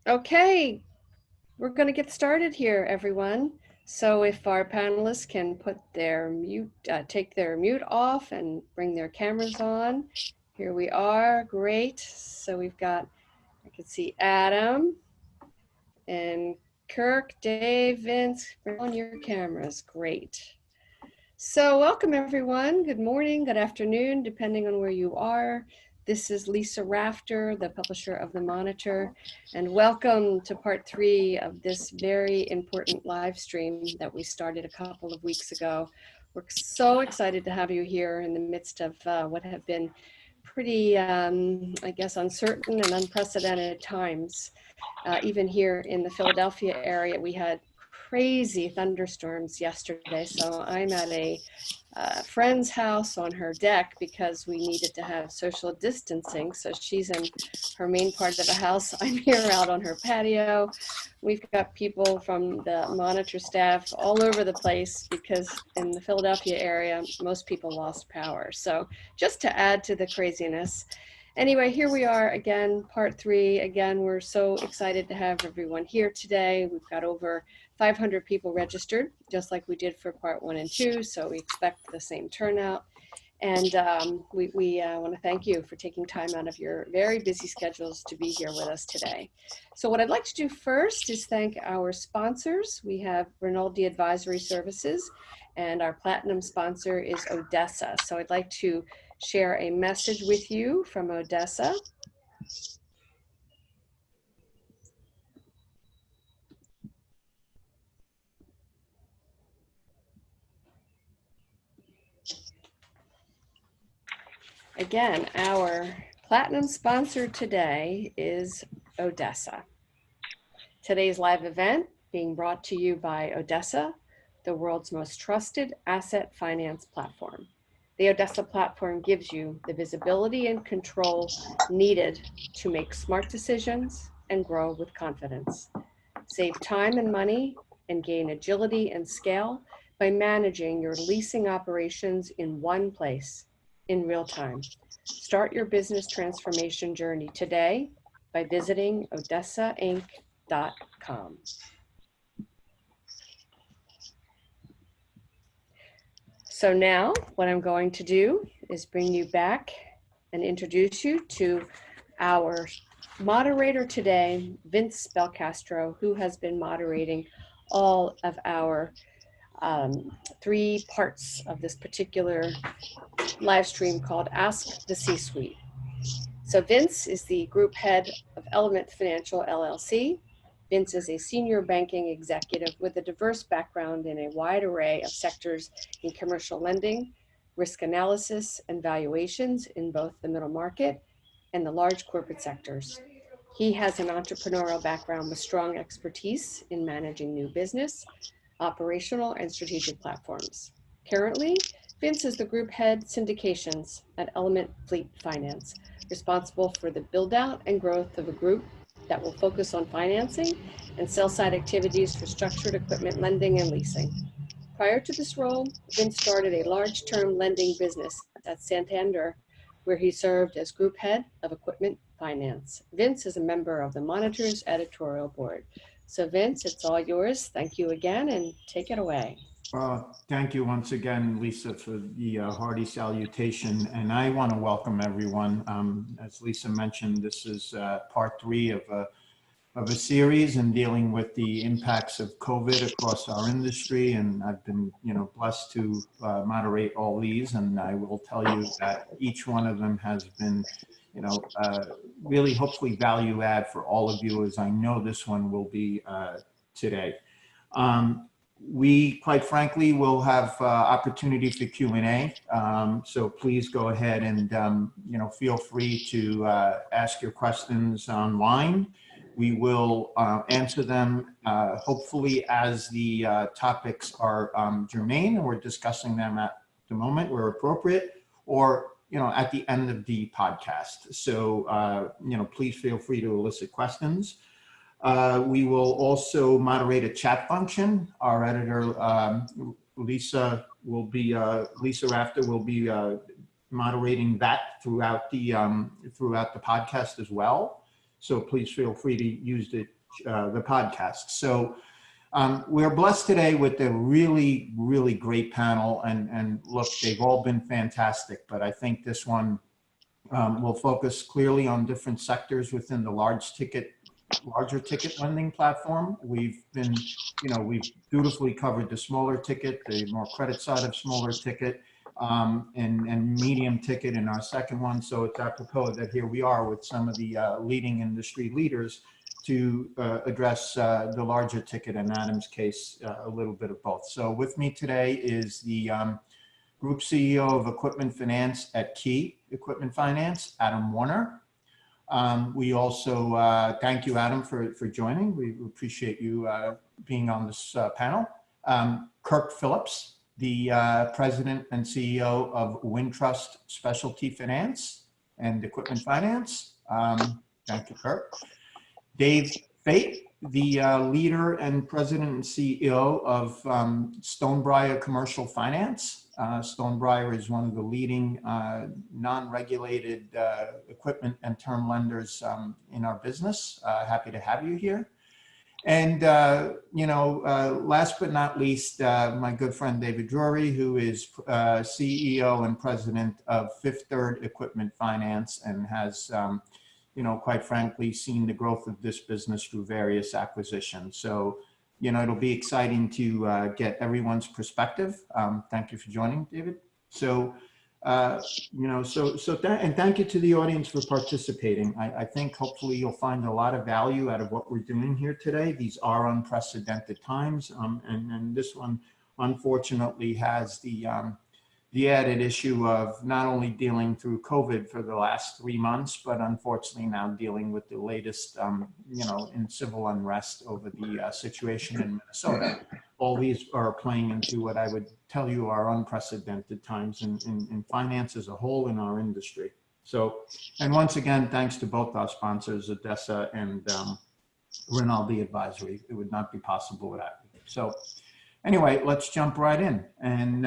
Okay, we're going to get started here, everyone. So if our panelists can put their take their mute off and bring their cameras on. Here we are, great. So we've got, I can see Adam and Kirk, Dave, Vince, bring on your cameras, great. So welcome everyone, good morning, good afternoon, depending on where you are. This is Lisa Rafter, the publisher of The Monitor, and welcome to part 3 of this very important live stream that we started a couple of weeks ago. We're so excited to have you here in the midst of what have been pretty, I guess, uncertain and unprecedented times. Even here in the Philadelphia area, we had crazy thunderstorms yesterday, so I'm at a friend's house on her deck because we needed to have social distancing. So she's in her main part of the house. I'm here out on her patio. We've got people from the Monitor staff all over the place because in the Philadelphia area, most people lost power. So just to add to the craziness. Anyway, here we are again, part 3. Again, we're so excited to have everyone here today. We've got over 500 people registered, just like we did for part 1 and 2, so we expect the same turnout. And we want to thank you for taking time out of your very busy schedules to be here with us today. So what I'd like to do first is thank our sponsors. We have Rinaldi Advisory Services, and our platinum sponsor is Odessa. So I'd like to share a message with you from Odessa. Again, our platinum sponsor today is Odessa. Today's live event being brought to you by Odessa, the world's most trusted asset finance platform. The Odessa platform gives you the visibility and control needed to make smart decisions and grow with confidence. Save time and money and gain agility and scale by managing your leasing operations in one place in real time. Start your business transformation journey today by visiting odessainc.com. So now what I'm going to do is bring you back and introduce you to our moderator today, Vince Belcastro, who has been moderating all of our 3 parts of this particular live stream called Ask the C-Suite. So Vince is the group head of Element Financial LLC. Vince is a senior banking executive with a diverse background in a wide array of sectors in commercial lending, risk analysis, and valuations in both the middle market and the large corporate sectors. He has an entrepreneurial background with strong expertise in managing new business, operational, and strategic platforms. Currently, Vince is the group head syndications at Element Fleet Finance, responsible for the build-out and growth of a group that will focus on financing and sell-side activities for structured equipment lending and leasing. Prior to this role, Vince started a large-term lending business at Santander, where he served as group head of equipment finance. Vince is a member of the Monitor's editorial board. So Vince, it's all yours. Thank you again, and take it away. Thank you once again, Lisa, for the hearty salutation. And I want to welcome everyone. As Lisa mentioned, this is part 3 of a series in dealing with the impacts of COVID across our industry. And I've been, blessed to moderate all these. And I will tell you that each one of them has been, really hopefully value add for all of you, as I know this one will be today. We, quite frankly, will have opportunity for Q&A. So please go ahead and, feel free to ask your questions online. We will answer them, hopefully, as the topics are germane, and we're discussing them at the moment where appropriate, or, at the end of the podcast. So, please feel free to elicit questions. We will also moderate a chat function. Our editor, Lisa Rafter will be moderating that throughout the podcast as well. So please feel free to use the the podcast. So we're blessed today with a really, really great panel. And look, they've all been fantastic, but I think this one will focus clearly on different sectors within the larger ticket lending platform. We've been, we've dutifully covered the smaller ticket, the more credit side of smaller ticket, and medium ticket in our second one. So it's apropos that here we are with some of the leading industry leaders to address the larger ticket, in Adam's case, a little bit of both. So with me today is the Group CEO of Equipment Finance at Key Equipment Finance, Adam Warner. We also thank you, Adam, for joining. We appreciate you being on this panel. Kirk Phillips, the President and CEO of Wintrust Specialty Finance and Equipment Finance. Thank you, Kirk. Dave Fate, the leader and President and CEO of Stonebriar Commercial Finance. Stonebriar is one of the leading non-regulated equipment and term lenders in our business. Happy to have you here. And, last but not least, my good friend David Drury, who is CEO and President of Fifth Third Equipment Finance and has, quite frankly, seen the growth of this business through various acquisitions. So, it'll be exciting to get everyone's perspective. Thank you for joining, David. So, and thank you to the audience for participating. I think hopefully you'll find a lot of value out of what we're doing here today. These are unprecedented times, and this one, unfortunately, has the added issue of not only dealing through COVID for the last 3 months, but unfortunately now dealing with the latest, in civil unrest over the situation in Minnesota. All these are playing into what I would tell you are unprecedented times in finance as a whole in our industry. So, and once again, thanks to both our sponsors, ADESA and Rinaldi Advisory. It would not be possible without you. So, anyway, let's jump right in. And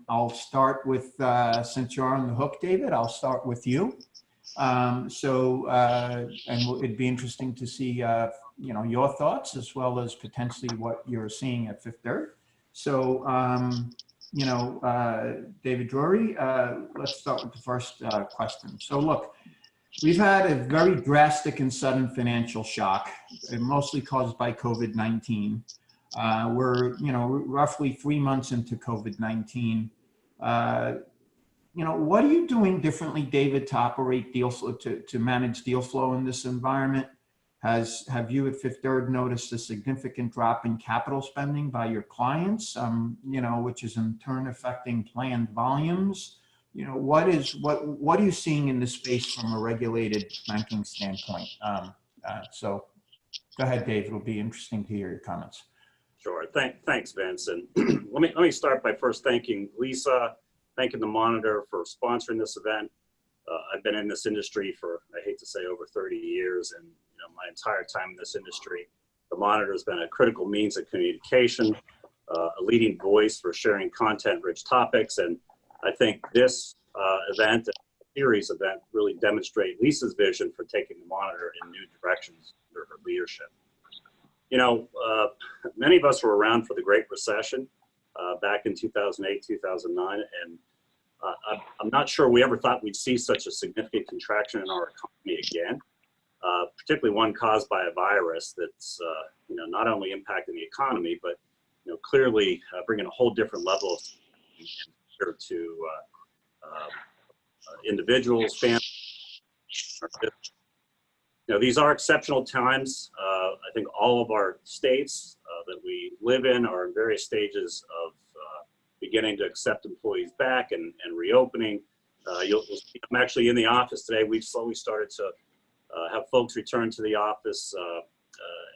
I'll start with, since you're on the hook, David, I'll start with you. And it'd be interesting to see, your thoughts as well as potentially what you're seeing at Fifth Third. So, David Drury, let's start with the first question. So look, we've had a very drastic and sudden financial shock, mostly caused by COVID-19. We're, roughly 3 months into COVID-19. What are you doing differently, David, to operate deal flow, to manage deal flow in this environment? Have you at Fifth Third noticed a significant drop in capital spending by your clients, which is in turn affecting planned volumes? What are you seeing in this space from a regulated banking standpoint? So go ahead, Dave. It'll be interesting to hear your comments. Sure. Thanks, Vince. And let me start by first thanking Lisa, thanking the Monitor for sponsoring this event. I've been in this industry for, I hate to say, over 30 years, and my entire time in this industry, the Monitor has been a critical means of communication, a leading voice for sharing content-rich topics, and I think this event, series event, really demonstrate Lisa's vision for taking the Monitor in new directions under her leadership. Many of us were around for the Great Recession back in 2008, 2009, and I'm not sure we ever thought we'd see such a significant contraction in our economy again, particularly one caused by a virus that's, not only impacting the economy, but, clearly bringing a whole different level of to individuals, families. These are exceptional times. I think all of our states that we live in are in various stages of beginning to accept employees back and reopening. I'm actually in the office today. We've slowly started to have folks return to the office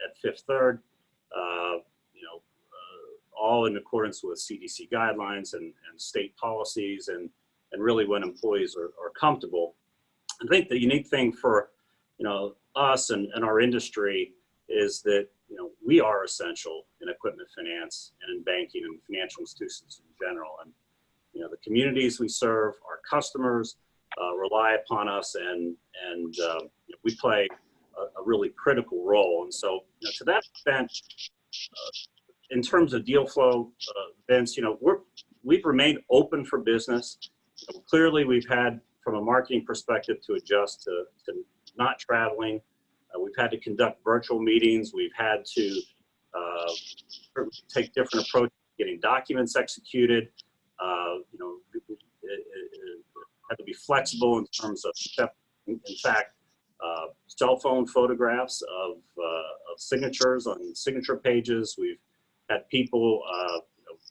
at Fifth Third, all in accordance with CDC guidelines and state policies, and really when employees are comfortable. I think the unique thing for us and our industry is that we are essential in equipment finance and in banking and financial institutions in general. And the communities we serve, our customers rely upon us, and we play a really critical role. And so, to that extent, in terms of deal flow, Vince, we've remained open for business. Clearly, we've had, from a marketing perspective, to adjust to not traveling. We've had to conduct virtual meetings. We've had to take different approaches to getting documents executed. Had to be flexible in terms of step. In fact, cell phone photographs of signatures on signature pages. We've had people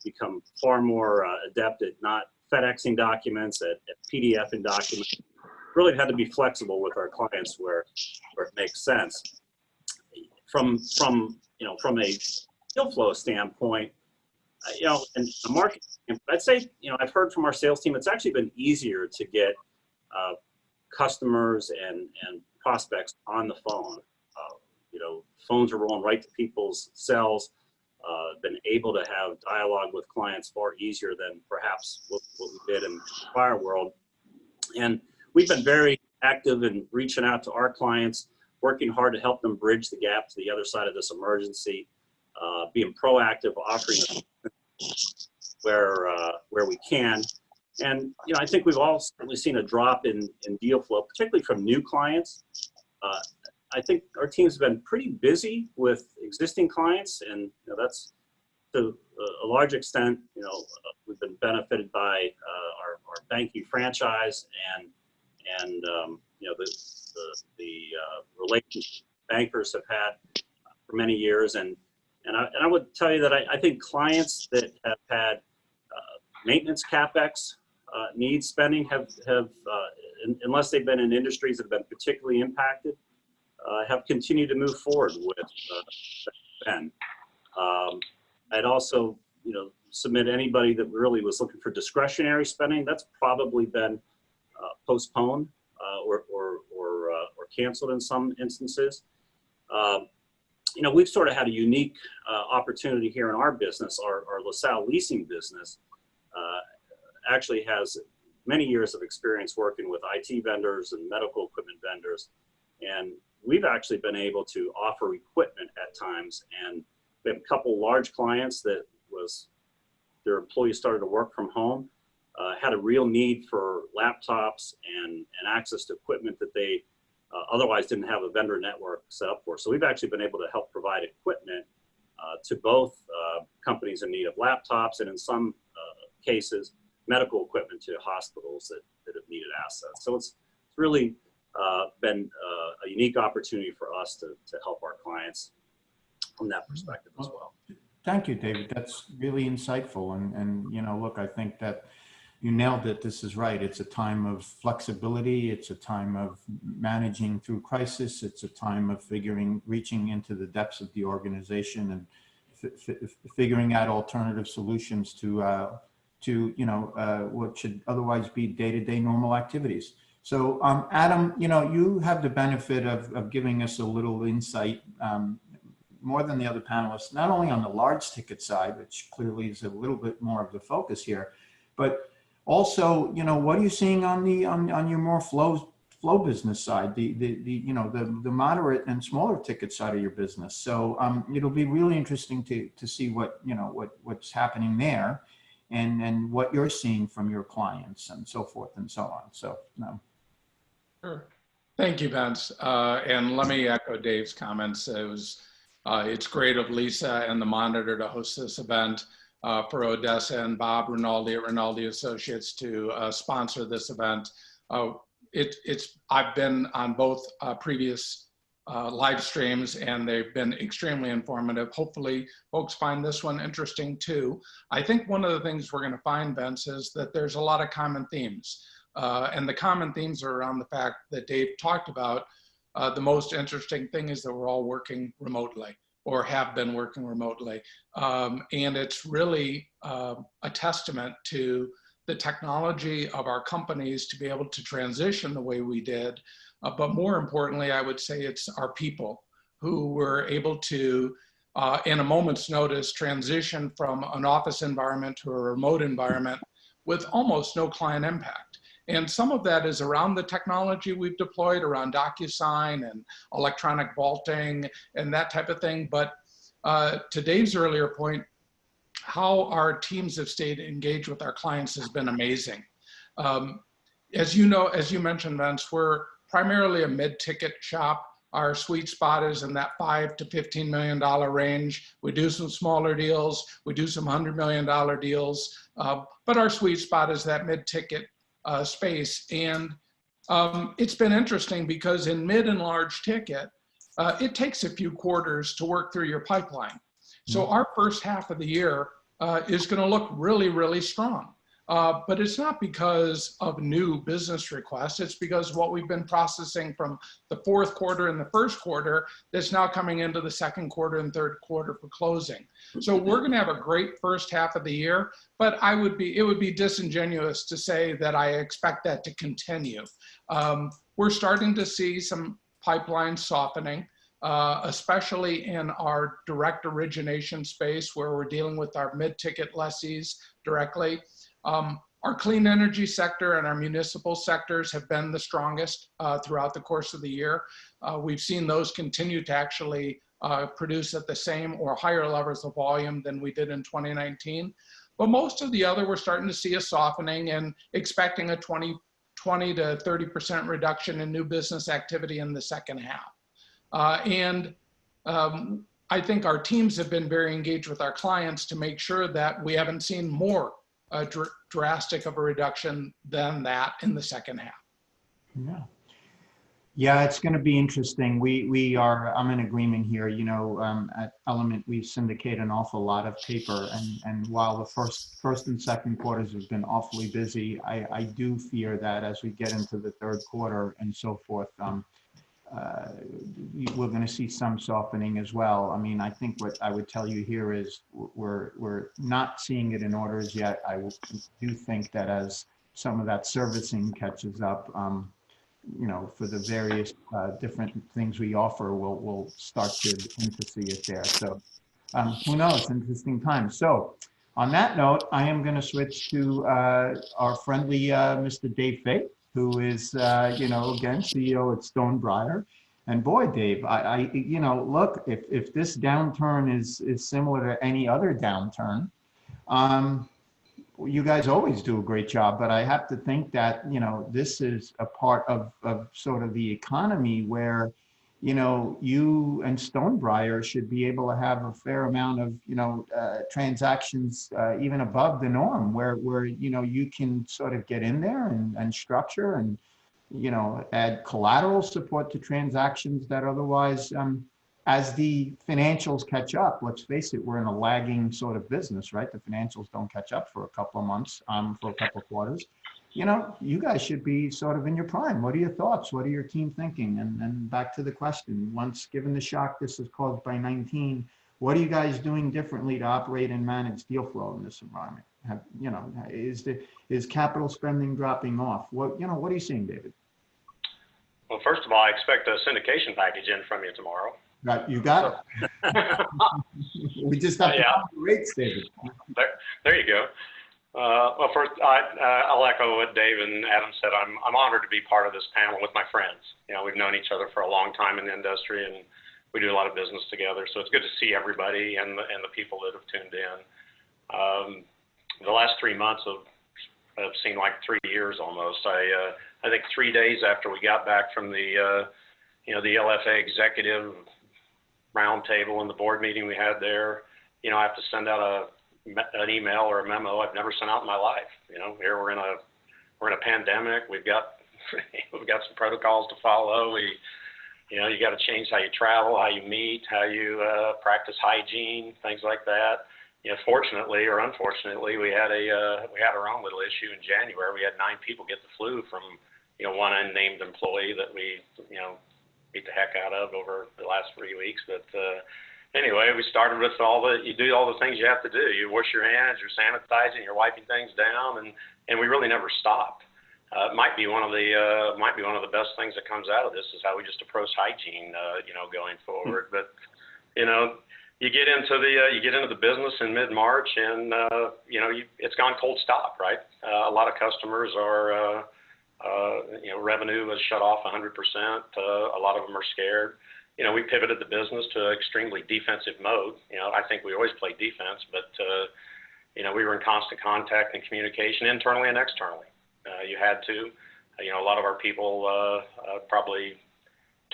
become far more adept at not FedExing documents, at PDFing documents. Really had to be flexible with our clients where it makes sense. From a deal flow standpoint, and the market, I'd say, I've heard from our sales team, it's actually been easier to get customers and prospects on the phone. Phones are rolling right to people's cells. Been able to have dialogue with clients far easier than perhaps what we did in the prior world. And we've been very active in reaching out to our clients, working hard to help them bridge the gap to the other side of this emergency, being proactive, offering where we can. And I think we've all certainly seen a drop in deal flow, particularly from new clients. I think our team's been pretty busy with existing clients, and that's to a large extent. We've been benefited by our banking franchise and the relationship bankers have had for many years. And I would tell you that I think clients that have had maintenance CapEx needs spending have unless they've been in industries that have been particularly impacted, have continued to move forward with spend. I'd also, submit anybody that really was looking for discretionary spending, that's probably been postponed or canceled in some instances. We've sort of had a unique opportunity here in our business. Our LaSalle leasing business actually has many years of experience working with IT vendors and medical equipment vendors. And we've actually been able to offer equipment at times. And we have a couple large clients that their employees started to work from home, had a real need for laptops and access to equipment that they otherwise didn't have a vendor network set up for. So we've actually been able to help provide equipment to both companies in need of laptops and in some cases, medical equipment to hospitals that have needed assets. So it's really been a unique opportunity for us to help our clients from that perspective as well. Thank you, David. That's really insightful. And look, I think that you nailed it. This is right. It's a time of flexibility. It's a time of managing through crisis. It's a time of reaching into the depths of the organization and figuring out alternative solutions to what should otherwise be day-to-day normal activities. So Adam, you have the benefit of giving us a little insight, more than the other panelists, not only on the large ticket side, which clearly is a little bit more of the focus here, but also, what are you seeing on your more flow business side, the moderate and smaller ticket side of your business? So it'll be really interesting to see what's happening there, and what you're seeing from your clients and so forth and so on. So no. Sure. Thank you, Vince. And let me echo Dave's comments. It's great of Lisa and the Monitor to host this event, for Odessa and Bob Rinaldi at Rinaldi Associates to sponsor this event. I've been on both previous live streams, and they've been extremely informative. Hopefully folks find this one interesting too. I think one of the things we're going to find, Vince, is that there's a lot of common themes. And the common themes are around the fact that Dave talked about. The most interesting thing is that we're all working remotely, or have been working remotely. And it's really a testament to the technology of our companies to be able to transition the way we did. But more importantly, I would say it's our people who were able to, in a moment's notice, transition from an office environment to a remote environment with almost no client impact. And some of that is around the technology we've deployed around DocuSign and electronic vaulting and that type of thing. But to Dave's earlier point, how our teams have stayed engaged with our clients has been amazing. As you know, as you mentioned, Vince, we're primarily a mid-ticket shop. Our sweet spot is in that $5 to $15 million range. We do some smaller deals. We do some $100 million deals. But our sweet spot is that mid-ticket space. And it's been interesting because in mid and large ticket, it takes a few quarters to work through your pipeline. So our first half of the year is going to look really, really strong. But it's not because of new business requests. It's because what we've been processing from the fourth quarter and the first quarter that's now coming into the second quarter and third quarter for closing. So we're going to have a great first half of the year, but it would be disingenuous to say that I expect that to continue. We're starting to see some pipeline softening, especially in our direct origination space where we're dealing with our mid-ticket lessees directly. Our clean energy sector and our municipal sectors have been the strongest throughout the course of the year. We've seen those continue to actually produce at the same or higher levels of volume than we did in 2019. But most of the other, we're starting to see a softening and expecting a 20 to 30% reduction in new business activity in the second half. I think our teams have been very engaged with our clients to make sure that we haven't seen more drastic of a reduction than that in the second half. Yeah, it's going to be interesting. I'm in agreement here. You know, at Element, we syndicate an awful lot of paper, and while the first and second quarters have been awfully busy, I do fear that as we get into the third quarter and so forth, we're going to see some softening as well. I mean, I think what I would tell you here is we're not seeing it in orders yet. I do think that as some of that servicing catches up, you know, for the various different things we offer, we'll start to see it there. So who knows? Interesting times. So on that note, I am going to switch to our friendly Mr. Dave Fate, who is, you know, again, CEO at Stonebriar. And boy, Dave, you know, look, if this downturn is similar to any other downturn, you guys always do a great job. But I have to think that, you know, this is a part of sort of the economy where, you know, you and Stonebriar should be able to have a fair amount of, you know, transactions even above the norm where, you know, you can sort of get in there and structure and, you know, add collateral support to transactions that otherwise, as the financials catch up, let's face it, we're in a lagging sort of business, right? The financials don't catch up for a couple of months, for a couple of quarters. You know, you guys should be sort of in your prime. What are your thoughts? What are your team thinking? And back to the question, once given the shock this is caused by 19, what are you guys doing differently to operate and manage deal flow in this environment? You know, is capital spending dropping off? What are you seeing, David? Well, first of all, I expect a syndication package in from you tomorrow. You got it. We just have to Yeah. the rates, David. There you go. Well, first, I'll echo what Dave and Adam said. I'm honored to be part of this panel with my friends. You know, we've known each other for a long time in the industry, and we do a lot of business together. So it's good to see everybody and the people that have tuned in. The last 3 months have seemed like 3 years almost. I think 3 days after we got back from the the LFA executive roundtable and the board meeting we had there, you know, I have to send out an email or a memo I've never sent out in my life. You know, here we're in a pandemic. We've got some protocols to follow. You got to change how you travel, how you meet, how you practice hygiene, things like that. You know, fortunately or unfortunately, we had our own little issue in January. We had 9 people get the flu from one unnamed employee that we beat the heck out of over the last 3 weeks. But anyway, we started with you do all the things you have to do. You wash your hands, you're sanitizing, you're wiping things down, and we really never stopped. It might be one of the best things that comes out of this is how we just approach hygiene, going forward. But you get into the business in mid-March, and it's gone cold stop, right? A lot of customers are Revenue was shut off 100%. A lot of them are scared. We pivoted the business to extremely defensive mode. I think we always play defense, but we were in constant contact and communication internally and externally. You had to. A lot of our people, probably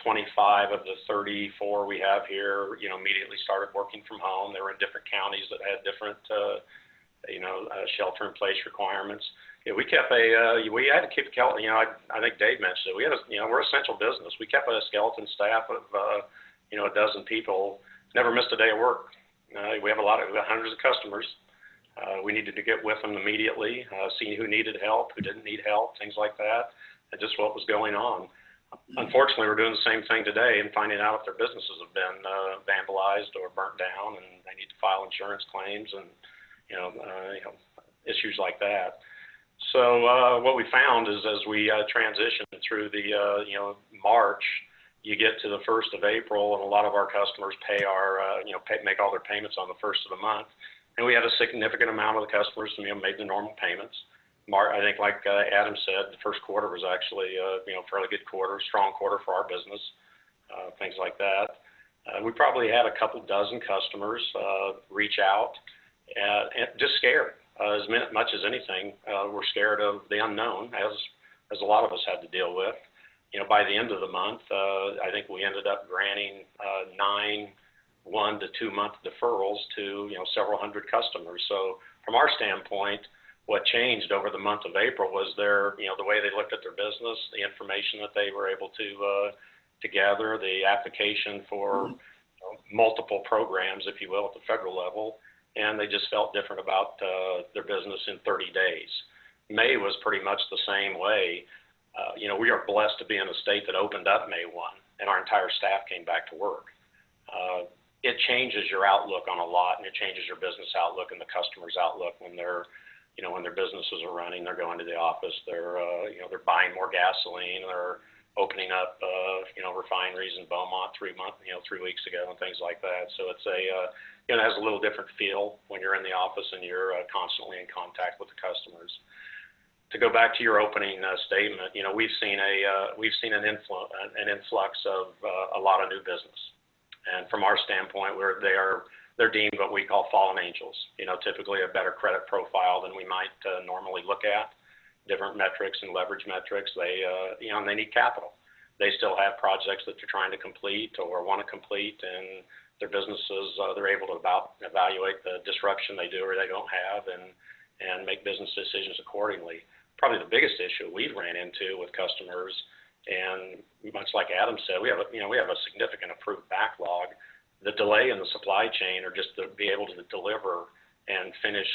25 of the 34 we have here, immediately started working from home. They were in different counties that had different, shelter-in-place requirements. We kept we had to keep, I think Dave mentioned it. We had we're essential business. We kept a skeleton staff of, a dozen people, never missed a day of work. We have hundreds of customers. We needed to get with them immediately, see who needed help, who didn't need help, things like that, and just what was going on. Unfortunately, we're doing the same thing today and finding out if their businesses have been vandalized or burnt down, and they need to file insurance claims and issues like that. So what we found is as we transitioned through the March, you get to the 1st of April, and a lot of our customers make all their payments on the 1st of the month, and we had a significant amount of the customers made the normal payments. I think, like Adam said, the first quarter was actually fairly good quarter, strong quarter for our business, things like that. We probably had a couple dozen customers reach out and just scared. As much as anything, we're scared of the unknown, as a lot of us had to deal with. By the end of the month, I think we ended up granting 9 1- to 2-month deferrals to several hundred customers. So from our standpoint, what changed over the month of April was the way they looked at their business, the information that they were able to gather, the application for multiple programs, if you will, at the federal level, and they just felt different about their business in 30 days. May was pretty much the same way. We are blessed to be in a state that opened up May 1, and our entire staff came back to work. It changes your outlook on a lot, and it changes your business outlook and the customer's outlook when they're when their businesses are running, they're going to the office, they're buying more gasoline, they're opening up refineries in Beaumont 3 weeks ago and things like that. So it's it has a little different feel when you're in the office and you're constantly in contact with the customers. To go back to your opening statement, we've seen an influx of a lot of new business, and from our standpoint, they're deemed what we call fallen angels. Typically a better credit profile than we might normally look at, different metrics and leverage metrics. They need capital. They still have projects that they're trying to complete or want to complete, and their businesses, they're able to evaluate the disruption they do or they don't have and make business decisions accordingly. Probably the biggest issue we've ran into with customers, and much like Adam said, we have a significant approved backlog. The delay in the supply chain, or just to be able to deliver and finish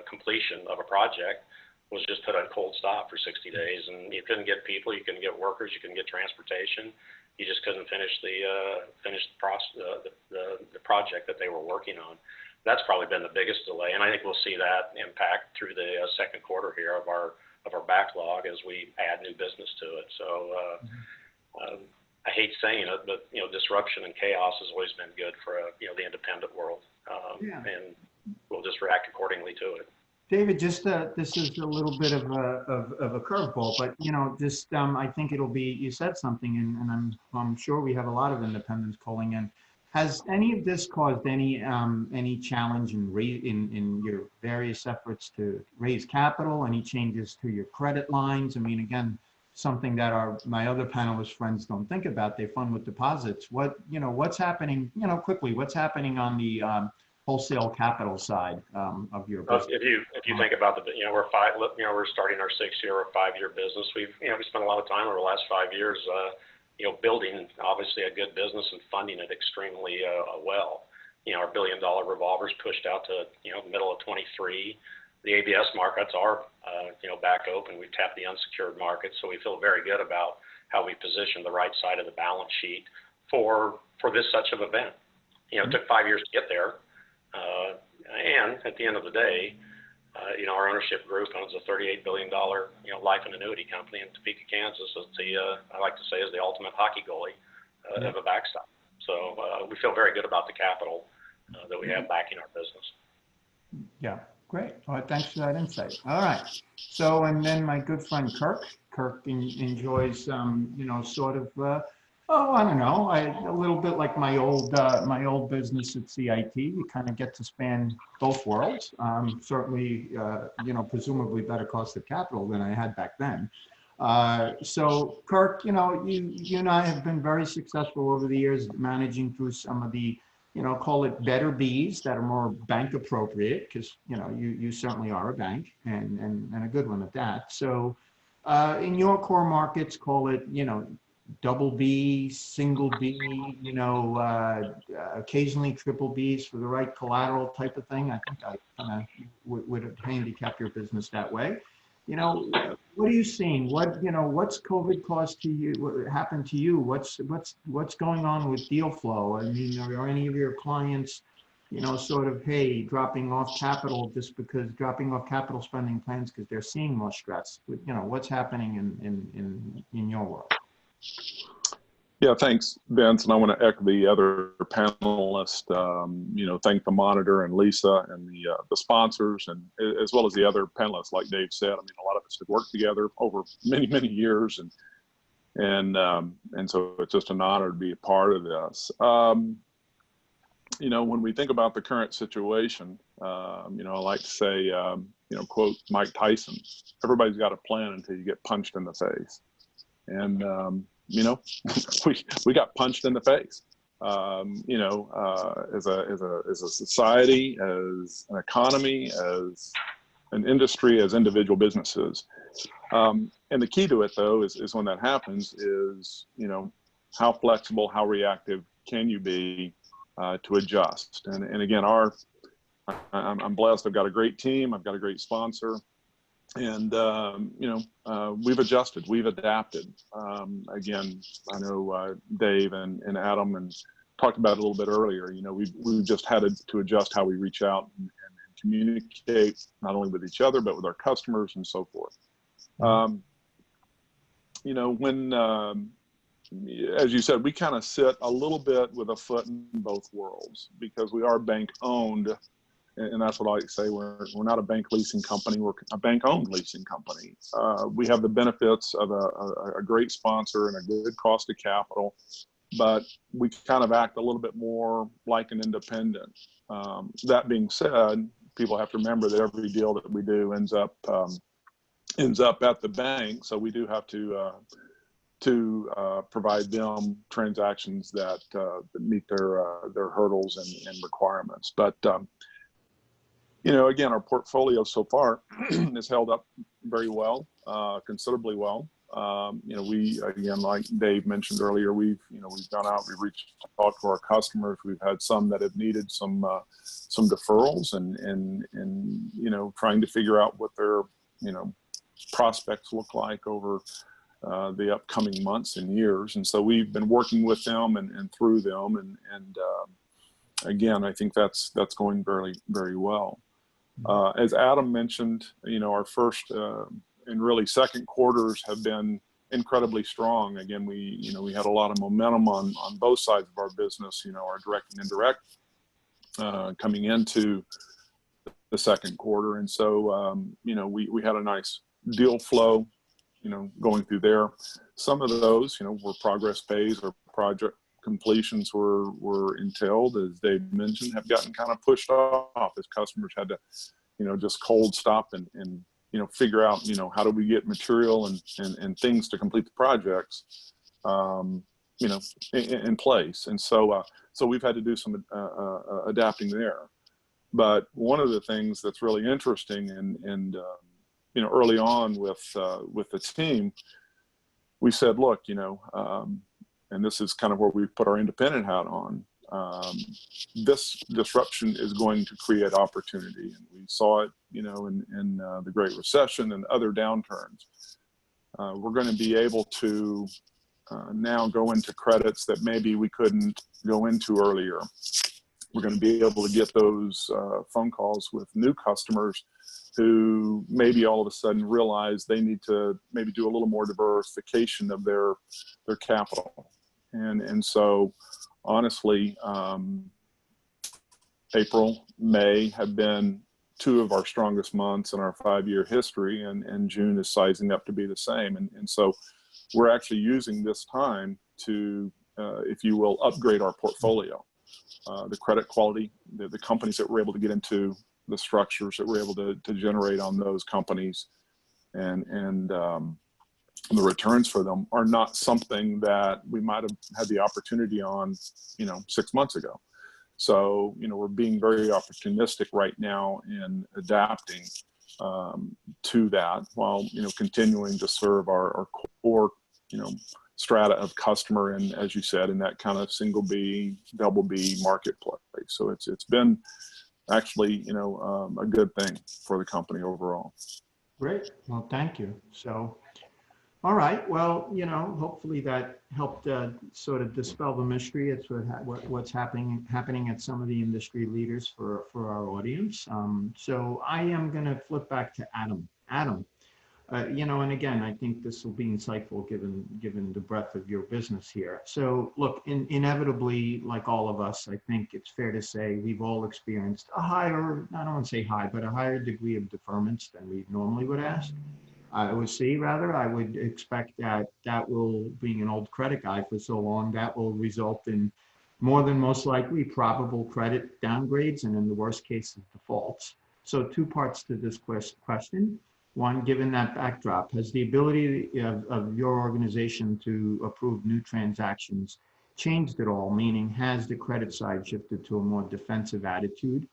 completion of a project, was just put on cold stop for 60 days, and you couldn't get people, you couldn't get workers, you couldn't get transportation, you just couldn't finish the project that they were working on. That's probably been the biggest delay, and I think we'll see that impact through the second quarter here of our backlog as we add new business to it. So I hate saying it, but disruption and chaos has always been good for the independent world, and we'll just react accordingly to it. David, just this is a little bit of a curveball, but I think it'll be. You said something, and I'm sure we have a lot of independents calling in. Has any of this caused any challenge in your various efforts to raise capital? Any changes to your credit lines? I mean, again, something that my other panelist friends don't think about. They fund with deposits. What's happening? Quickly, what's happening on the wholesale capital side of your business? If you think about we're starting our 6-year or 5-year business. We spent a lot of time over the last 5 years, building obviously a good business and funding it extremely well. Our $1 billion revolvers pushed out to the middle of 23. The ABS markets are back open. We've tapped the unsecured market, so we feel very good about how we position the right side of the balance sheet for this such of event. It took 5 years to get there. And at the end of the day, our ownership group owns a $38 billion, life and annuity company in Topeka, Kansas. It's I like to say is the ultimate hockey goalie of a backstop. So we feel very good about the capital that we have backing our business. Yeah. Great. Well, thanks for that insight. All right. So, and then my good friend Kirk enjoys, you know, sort of, oh, I don't know, a little bit like my old business at CIT. You kind of get to span both worlds. Certainly, you know, presumably better cost of capital than I had back then. So, Kirk, you know, you and I have been very successful over the years managing through some of the, you know, call it better Bs that are more bank appropriate, because, you know, you certainly are a bank and a good one at that. So in your core markets, call it, you know, double B, single B, you know, occasionally triple Bs for the right collateral type of thing. I think I kind of would handicap your business that way. You know, what are you seeing? What, you know, what's COVID caused to you? What happened to you? What's going on with deal flow? I mean, are any of your clients, you know, sort of, hey, dropping off capital spending plans because they're seeing more stress? You know, what's happening in your world? Yeah, thanks, Vince. And I want to echo the other panelists, you know, thank the monitor and Lisa and the sponsors, and as well as the other panelists, like Dave said. I mean, a lot of us have worked together over many, many years, and so it's just an honor to be a part of this. You know, when we think about the current situation, you know, I like to say, you know, quote Mike Tyson, everybody's got a plan until you get punched in the face. And, you know, we got punched in the face, you know, as a society, as an economy, as an industry, as individual businesses. And the key to it, though, is when that happens is, you know, how flexible, how reactive can you be to adjust? And again, I'm blessed. I've got a great team. I've got a great sponsor. And, you know, we've adjusted, we've adapted. Again, I know Dave and Adam and talked about it a little bit earlier. You know, we've just had to adjust how we reach out and communicate, not only with each other, but with our customers and so forth. You know, when, as you said, we kind of sit a little bit with a foot in both worlds because we are bank owned. And that's what I like to say. We're not a bank leasing company. We're a bank-owned leasing company. We have the benefits of a great sponsor and a good cost of capital, but we kind of act a little bit more like an independent. That being said, people have to remember that every deal that we do ends up at the bank. So we do have to provide them transactions that meet their hurdles and requirements. But you know, again, our portfolio so far has held up very well, considerably well. You know, we, again, like Dave mentioned earlier, we've gone out, we've reached out to our customers. We've had some that have needed some deferrals and, you know, trying to figure out what their, you know, prospects look like over the upcoming months and years. And so we've been working with them and through them. And again, I think that's going very, very well. As Adam mentioned, you know, our first and really second quarters have been incredibly strong. Again, we had a lot of momentum on both sides of our business, you know, our direct and indirect coming into the second quarter. And so, you know, we had a nice deal flow, you know, going through there. Some of those, you know, were progress pays or project completions were entailed, as Dave mentioned, have gotten kind of pushed off as customers had to, you know, just cold stop and you know, figure out, you know, how do we get material and things to complete the projects, you know, in place. And so, so we've had to do some adapting there. But one of the things that's really interesting and you know, early on with the team, we said, look, you know, and this is kind of where we put our independent hat on. This disruption is going to create opportunity, and we saw it, you know, in the Great Recession and other downturns. We're going to be able to now go into credits that maybe we couldn't go into earlier. We're going to be able to get those phone calls with new customers who maybe all of a sudden realize they need to maybe do a little more diversification of their capital. And so honestly, April, May have been two of our strongest months in our 5-year history, and June is sizing up to be the same. And so we're actually using this time to, if you will, upgrade our portfolio. The credit quality, the companies that we're able to get into, the structures that we're able to generate on those companies, and the returns for them are not something that we might have had the opportunity on, 6 months ago. So, we're being very opportunistic right now in adapting to that, while, continuing to serve our core, strata of customer, and as you said, in that kind of single B, double B marketplace. So it's been actually, a good thing for the company overall. Great. Well, thank you. So, all right. Well, hopefully that helped sort of dispel the mystery. It's what's happening at some of the industry leaders for our audience. So I am going to flip back to Adam. Adam, and again, I think this will be insightful given the breadth of your business here. So look, inevitably, like all of us, I think it's fair to say we've all experienced a higher, I don't want to say high, but a higher degree of deferments than we normally would ask. I would expect that will, being an old credit guy for so long, that will result in more than most likely probable credit downgrades, and in the worst cases, defaults. So two parts to this question. One, given that backdrop, has the ability of your organization to approve new transactions changed at all? Meaning, has the credit side shifted to a more defensive attitude,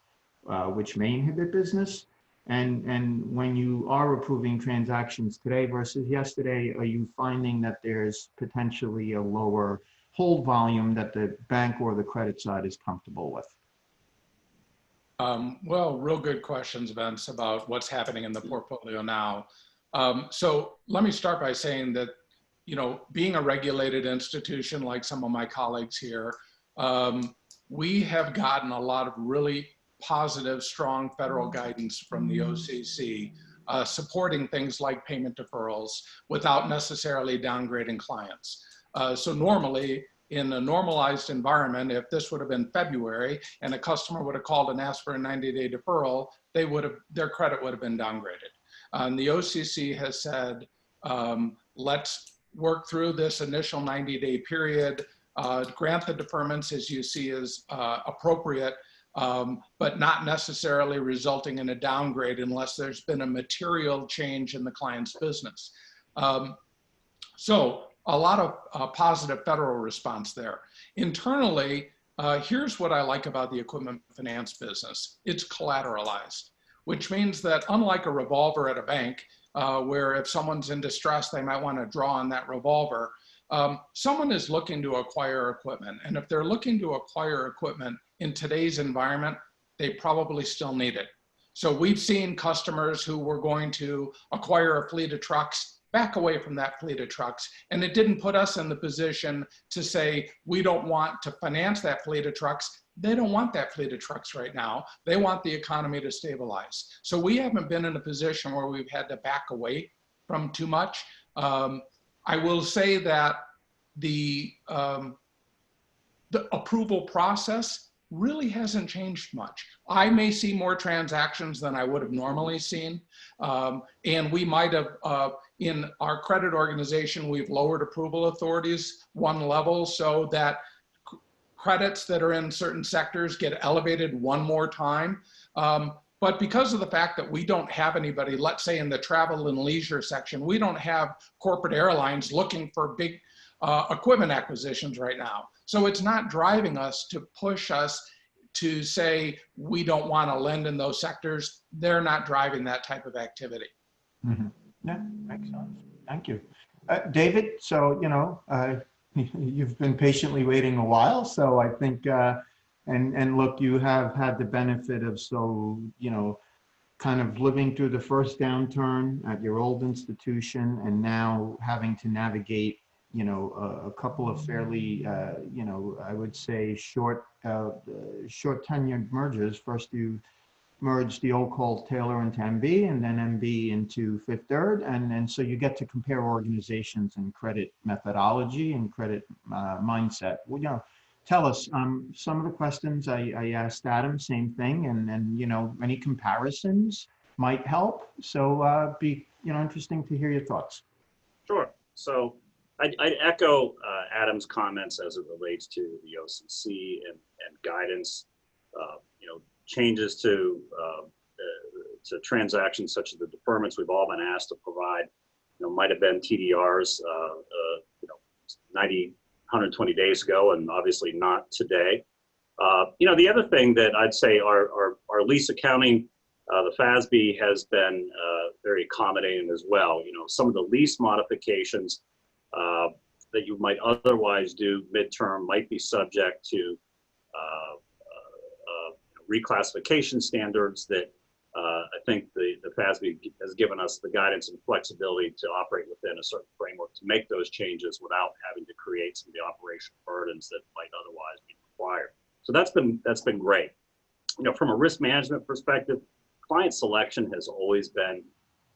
which may inhibit business? And when you are approving transactions today versus yesterday, are you finding that there's potentially a lower hold volume that the bank or the credit side is comfortable with? Well, real good questions, Vince, about what's happening in the portfolio now. So let me start by saying that, being a regulated institution like some of my colleagues here, we have gotten a lot of really positive, strong federal guidance from the OCC, supporting things like payment deferrals without necessarily downgrading clients. So normally, in a normalized environment, if this would have been February and a customer would have called and asked for a 90-day deferral, their credit would have been downgraded. And the OCC has said, let's work through this initial 90-day period, grant the deferments as you see as appropriate, but not necessarily resulting in a downgrade unless there's been a material change in the client's business. So a lot of positive federal response there. Internally, here's what I like about the equipment finance business. It's collateralized, which means that unlike a revolver at a bank, where if someone's in distress, they might want to draw on that revolver, someone is looking to acquire equipment. And if they're looking to acquire equipment in today's environment, they probably still need it. So we've seen customers who were going to acquire a fleet of trucks back away from that fleet of trucks. And it didn't put us in the position to say, we don't want to finance that fleet of trucks. They don't want that fleet of trucks right now. They want the economy to stabilize. So we haven't been in a position where we've had to back away from too much. I will say that the approval process really hasn't changed much. I may see more transactions than I would have normally seen. And we might have, in our credit organization, we've lowered approval authorities one level so that credits that are in certain sectors get elevated one more time. But because of the fact that we don't have anybody, let's say in the travel and leisure section, we don't have corporate airlines looking for big equipment acquisitions right now. So it's not driving us to push us to say we don't want to lend in those sectors. They're not driving that type of activity. Mm-hmm. Yeah, makes sense. Thank you. David, so, you've been patiently waiting a while. So I think, and look, you have had the benefit of kind of living through the first downturn at your old institution and now having to navigate a couple of fairly, I would say short tenured mergers. First, you merged the old Colt Taylor into MB, and then MB into Fifth Third, and so you get to compare organizations and credit methodology and credit mindset. tell us, some of the questions I asked Adam, same thing, and, you know, any comparisons might help. So be, you know, interesting to hear your thoughts. Sure. So I'd echo Adam's comments as it relates to the OCC and guidance. You know, changes to transactions such as the deferments we've all been asked to provide. You know, might have been TDRs, you know, 90, 120 days ago, and obviously not today. You know, the other thing that I'd say our lease accounting, the FASB has been very accommodating as well. You know, some of the lease modifications that you might otherwise do midterm might be subject to reclassification standards that I think the FASB has given us the guidance and flexibility to operate within a certain framework to make those changes without having to create some of the operational burdens that might otherwise be required. So that's been great. You know, from a risk management perspective, client selection has always been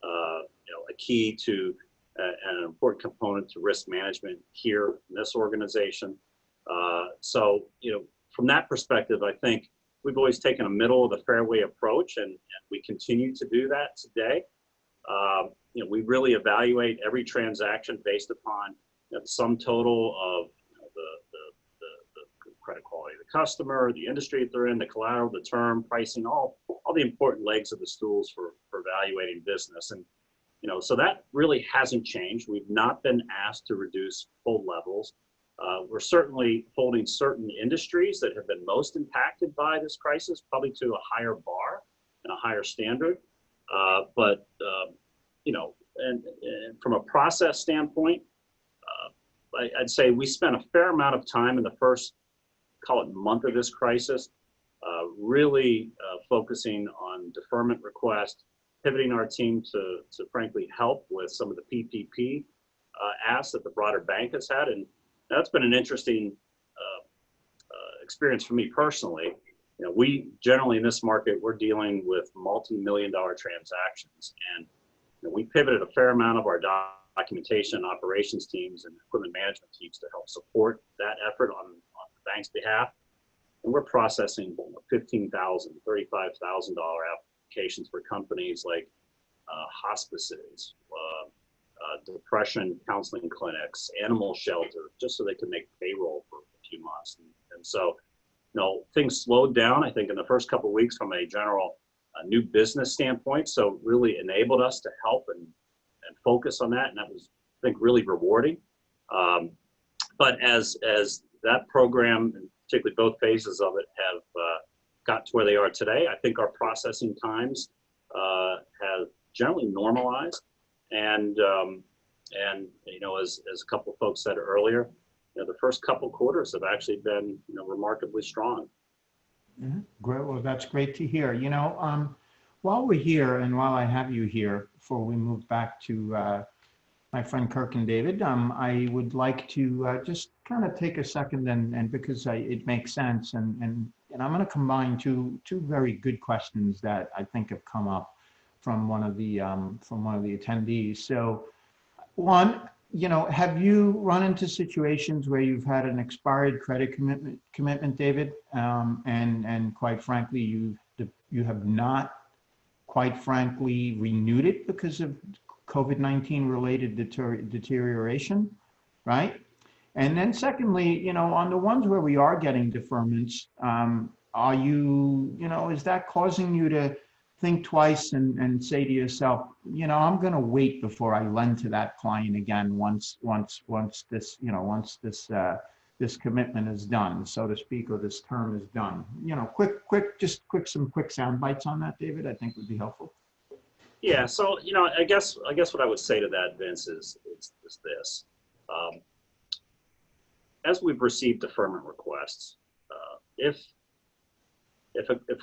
you know, a key to an important component to risk management here in this organization. So, you know, from that perspective, I think we've always taken a middle of the fairway approach, and we continue to do that today. You know, we really evaluate every transaction based upon, you know, the sum total of, you know, the credit quality of the customer, the industry that they're in, the collateral, the term, pricing, all the important legs of the stools for evaluating business. And, you know, so that really hasn't changed. We've not been asked to reduce hold levels. We're certainly holding certain industries that have been most impacted by this crisis, probably to a higher bar and a higher standard. But you know, and from a process standpoint, I'd say we spent a fair amount of time in the first, call it, month of this crisis, really focusing on deferment requests, pivoting our team to frankly help with some of the PPP asks that the broader bank has had. And that's been an interesting experience for me personally. You know, we generally in this market, we're dealing with multi-million-dollar transactions, and you know, we pivoted a fair amount of our documentation operations teams and equipment management teams to help support that effort on the bank's behalf. And we're processing $15,000, $35,000 applications for companies like hospices, depression counseling clinics, animal shelter, just so they can make payroll for a few months. And so, you know, things slowed down, I think, in the first couple of weeks from a general new business standpoint. So really enabled us to help and focus on that. And that was, I think, really rewarding. But as that program, and particularly both phases of it, have got to where they are today, I think our processing times have generally normalized. And you know, as a couple of folks said earlier, you know, the first couple quarters have actually been, you know, remarkably strong. Mm-hmm. Great. Well, that's great to hear. You know, while we're here and while I have you here, before we move back to my friend Kirk and David, I would like to just kind of take a second and because it makes sense, and I'm going to combine two very good questions that I think have come up from one of the attendees. So, one, you know, have you run into situations where you've had an expired credit commitment, David, and quite frankly, you have not, quite frankly, renewed it because of COVID-19 related deterioration, right? And then secondly, you know, on the ones where we are getting deferments, are you know, is that causing you to think twice and say to yourself, you know, I'm going to wait before I lend to that client again once this, you know, once this commitment is done, so to speak, or this term is done? You know, some quick sound bites on that, David, I think would be helpful. Yeah. So, you know, I guess what I would say to that, Vince, is this. As we've received deferment requests, if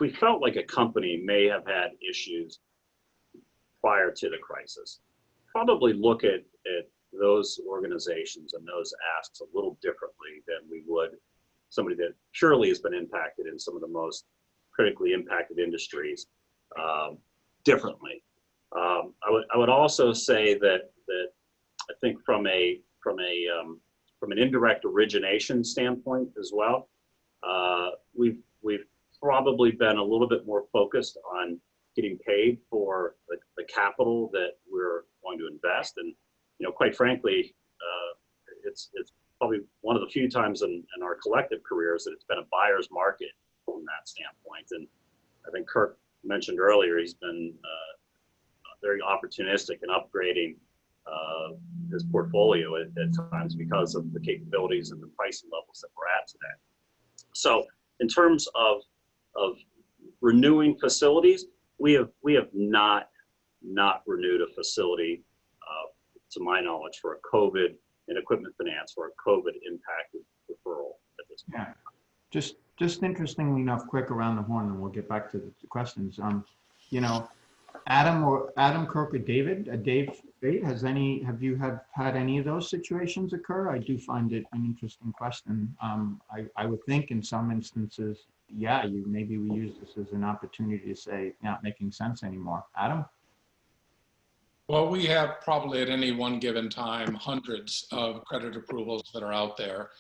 we felt like a company may have had issues prior to the crisis, probably look at those organizations and those asks a little differently than we would somebody that surely has been impacted in some of the most critically impacted industries differently. I would also say that I think from an indirect origination standpoint as well, We've probably been a little bit more focused on getting paid for the capital that we're going to invest. And, quite frankly, it's probably one of the few times in our collective careers that it's been a buyer's market from that standpoint. And I think Kirk mentioned earlier, he's been very opportunistic in upgrading his portfolio at times because of the capabilities and the pricing levels that we're at today. So in terms of renewing facilities, we have not renewed a facility, to my knowledge, for a COVID and equipment finance or a COVID impacted referral at this point. Yeah, just interestingly enough, quick around the horn, and we'll get back to the questions. Adam, Kirk, or David, Dave, have you had any of those situations occur? I do find it an interesting question. I would think in some instances, yeah, maybe we use this as an opportunity to say not making sense anymore. Adam? Well, we have probably at any one given time hundreds of credit approvals that are out there.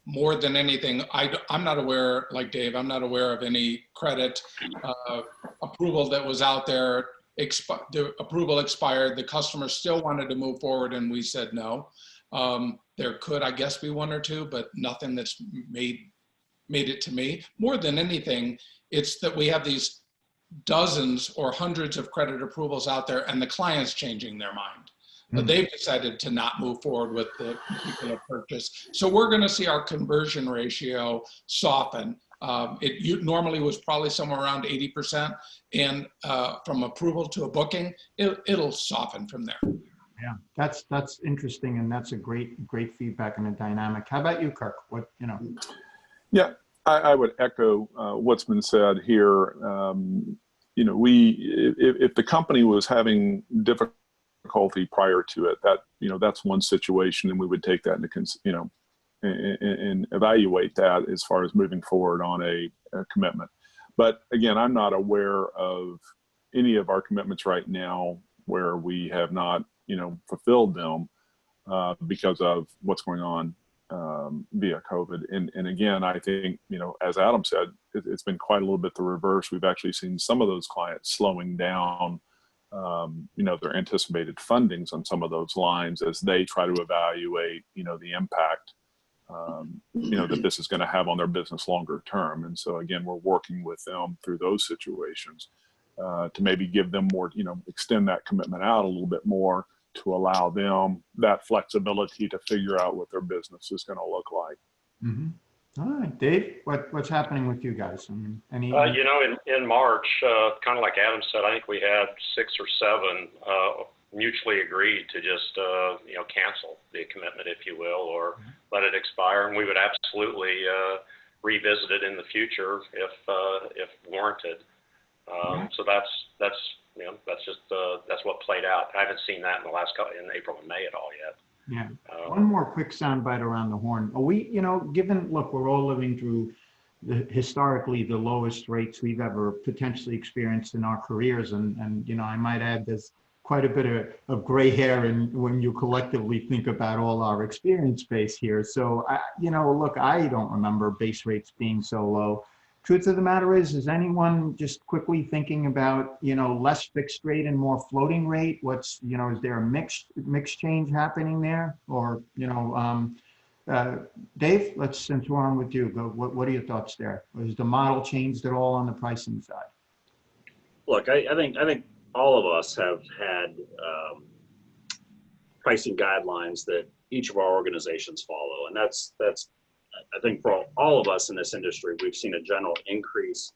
More than anything, I'm not aware, like Dave, I'm not aware of any credit approval that was out there. The approval expired, the customer still wanted to move forward, and we said no. There could, I guess, be one or two, but nothing that's made it to me. More than anything, it's that we have these dozens or hundreds of credit approvals out there, and the client's changing their mind. But they've decided to not move forward with the particular purchase. So we're going to see our conversion ratio soften. It normally was probably somewhere around 80%, and from approval to a booking, it'll soften from there. Yeah, that's interesting, and that's a great feedback and a dynamic. How about you, Kirk? Yeah, I would echo what's been said here. If the company was having difficulty prior to it, that's one situation, and we would take that into and evaluate that as far as moving forward on a commitment. But again, I'm not aware of any of our commitments right now where we have not fulfilled them because of what's going on via COVID. And again, I think, as Adam said, it's been quite a little bit the reverse. We've actually seen some of those clients slowing down their anticipated fundings on some of those lines as they try to evaluate, the impact, that this is going to have on their business longer term. And so again, we're working with them through those situations to maybe give them more, extend that commitment out a little bit more to allow them that flexibility to figure out what their business is going to look like. Mm-hmm. All right, Dave, what's happening with you guys? Any? In March, kind of like Adam said, I think we had 6 or 7 mutually agreed to just, cancel the commitment, if you will, or let it expire. And we would absolutely revisit it in the future if warranted. So that's what played out. I haven't seen that in April and May at all yet. Yeah. One more quick soundbite around the horn. Are we, look, we're all living through historically the lowest rates we've ever potentially experienced in our careers. And I might add there's quite a bit of gray hair when you collectively think about all our experience base here. So, look, I don't remember base rates being so low. Truth of the matter is anyone just quickly thinking about, less fixed rate and more floating rate? Is there a mixed change happening there? Or, Dave, since we're on with you, what are your thoughts there? Has the model changed at all on the pricing side? Look, I think all of us have had pricing guidelines that each of our organizations follow, and that's I think for all of us in this industry, we've seen a general increase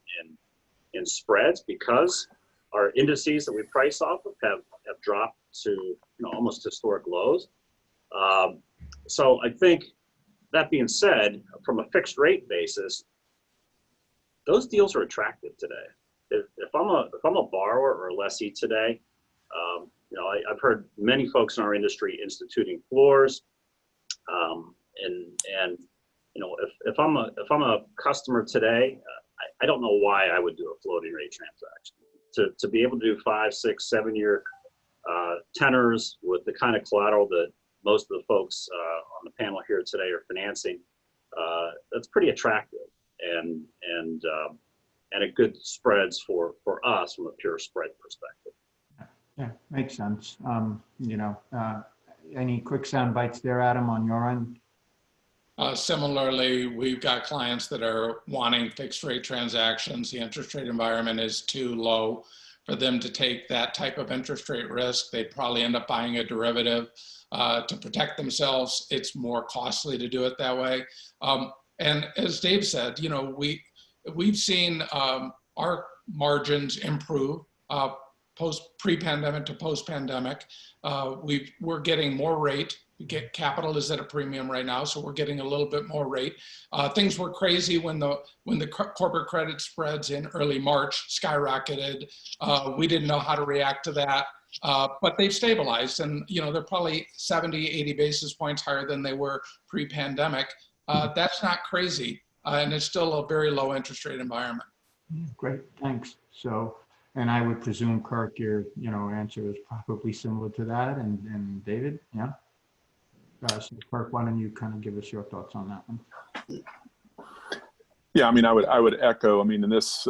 in spreads because our indices that we price off of have dropped to almost historic lows. So I think that being said, from a fixed rate basis, those deals are attractive today. If I'm a borrower or a lessee today, I've heard many folks in our industry instituting floors, and if I'm a customer today, I don't know why I would do a floating rate transaction. To be able to do 5, 6, 7 year tenors with the kind of collateral that most of the folks on the panel here today are financing, that's pretty attractive and a good spreads for us from a pure spread perspective. Yeah, makes sense. Any quick sound bites there, Adam, on your end? Similarly, we've got clients that are wanting fixed rate transactions. The interest rate environment is too low for them to take that type of interest rate risk. They'd probably end up buying a derivative to protect themselves. It's more costly to do it that way. And as Dave said, we've seen our margins improve pre-pandemic to post-pandemic. We're getting more rate. Capital is at a premium right now, so we're getting a little bit more rate. Things were crazy when the corporate credit spreads in early March skyrocketed. We didn't know how to react to that, but they've stabilized, and they're probably 70, 80 basis points higher than they were pre-pandemic. That's not crazy, and it's still a very low interest rate environment. Great, thanks. So, and I would presume, Kirk, your answer is probably similar to that, and David, yeah. So Kirk, why don't you kind of give us your thoughts on that one? Yeah, I mean, I would echo. I mean, in this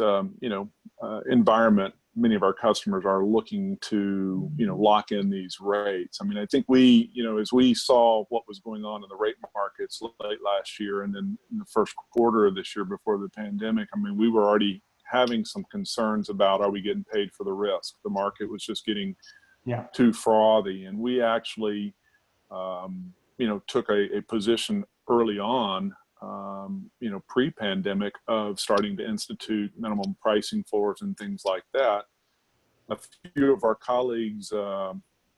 environment, many of our customers are looking to lock in these rates. I mean, I think we as we saw what was going on in the rate markets late last year and then in the first quarter of this year before the pandemic, I mean, we were already having some concerns about, are we getting paid for the risk? The market was just getting too frothy, and we actually took a position early on, pre-pandemic, of starting to institute minimum pricing floors and things like that. A few of our colleagues,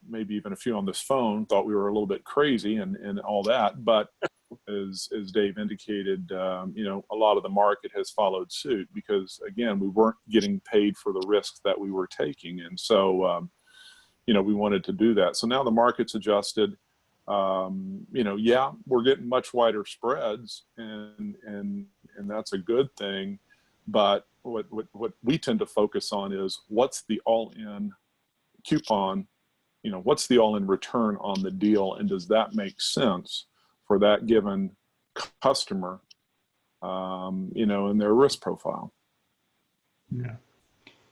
maybe even a few on this phone, thought we were a little bit crazy and all that. But as Dave indicated, a lot of the market has followed suit because, again, we weren't getting paid for the risks that we were taking. And so, we wanted to do that. So now the market's adjusted. We're getting much wider spreads, and that's a good thing. But what we tend to focus on is what's the all-in coupon, what's the all-in return on the deal, and does that make sense for that given customer, in their risk profile. Yeah.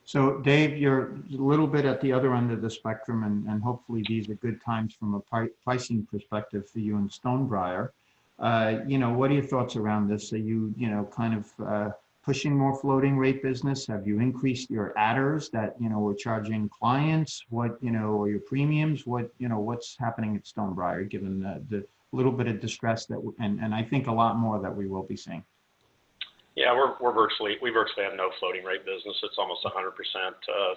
So Dave, you're a little bit at the other end of the spectrum, and hopefully these are good times from a pricing perspective for you and Stonebriar. What are your thoughts around this? Are you, kind of pushing more floating rate business? Have you increased your adders that, we're charging clients? What, or your premiums? What's happening at Stonebriar given the little bit of distress and I think a lot more that we will be seeing? Yeah, we virtually have no floating rate business. It's almost 100%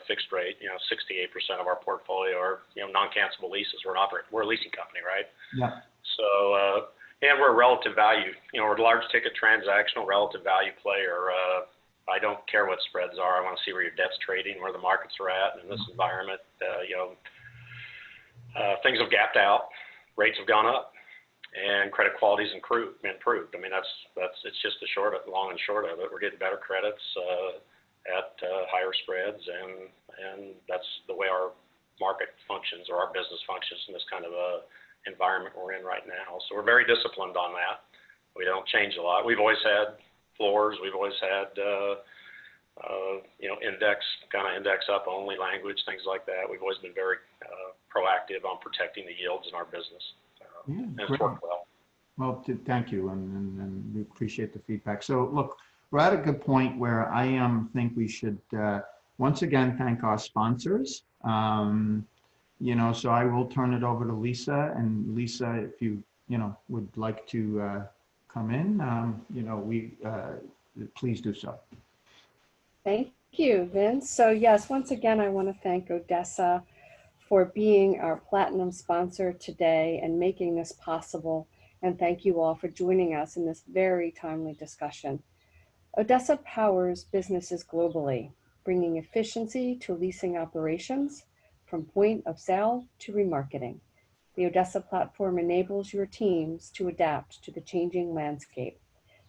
fixed rate. 68% of our portfolio are non-cancelable leases. We're a leasing company, right? Yeah. So and we're a relative value. We're a large ticket transactional relative value player. I don't care what spreads are. I want to see where your debt's trading, where the markets are at, and in this environment, things have gapped out, rates have gone up, and credit quality's improved. I mean, it's just the long and short of it. We're getting better credits at higher spreads, and that's the way our market functions or our business functions in this kind of a environment we're in right now. So we're very disciplined on that. We don't change a lot. We've always had floors. We've always had index up only language, things like that. We've always been very proactive on protecting the yields in our business. And it's worked well. Well, thank you, and we appreciate the feedback. So look, we're at a good point where I think we should once again thank our sponsors. So I will turn it over to Lisa, and Lisa, if you would like to come in, please do so. Thank you, Vince. So yes, once again, I want to thank Odessa for being our platinum sponsor today and making this possible. And thank you all for joining us in this very timely discussion. Odessa powers businesses globally, bringing efficiency to leasing operations from point of sale to remarketing. The Odessa platform enables your teams to adapt to the changing landscape,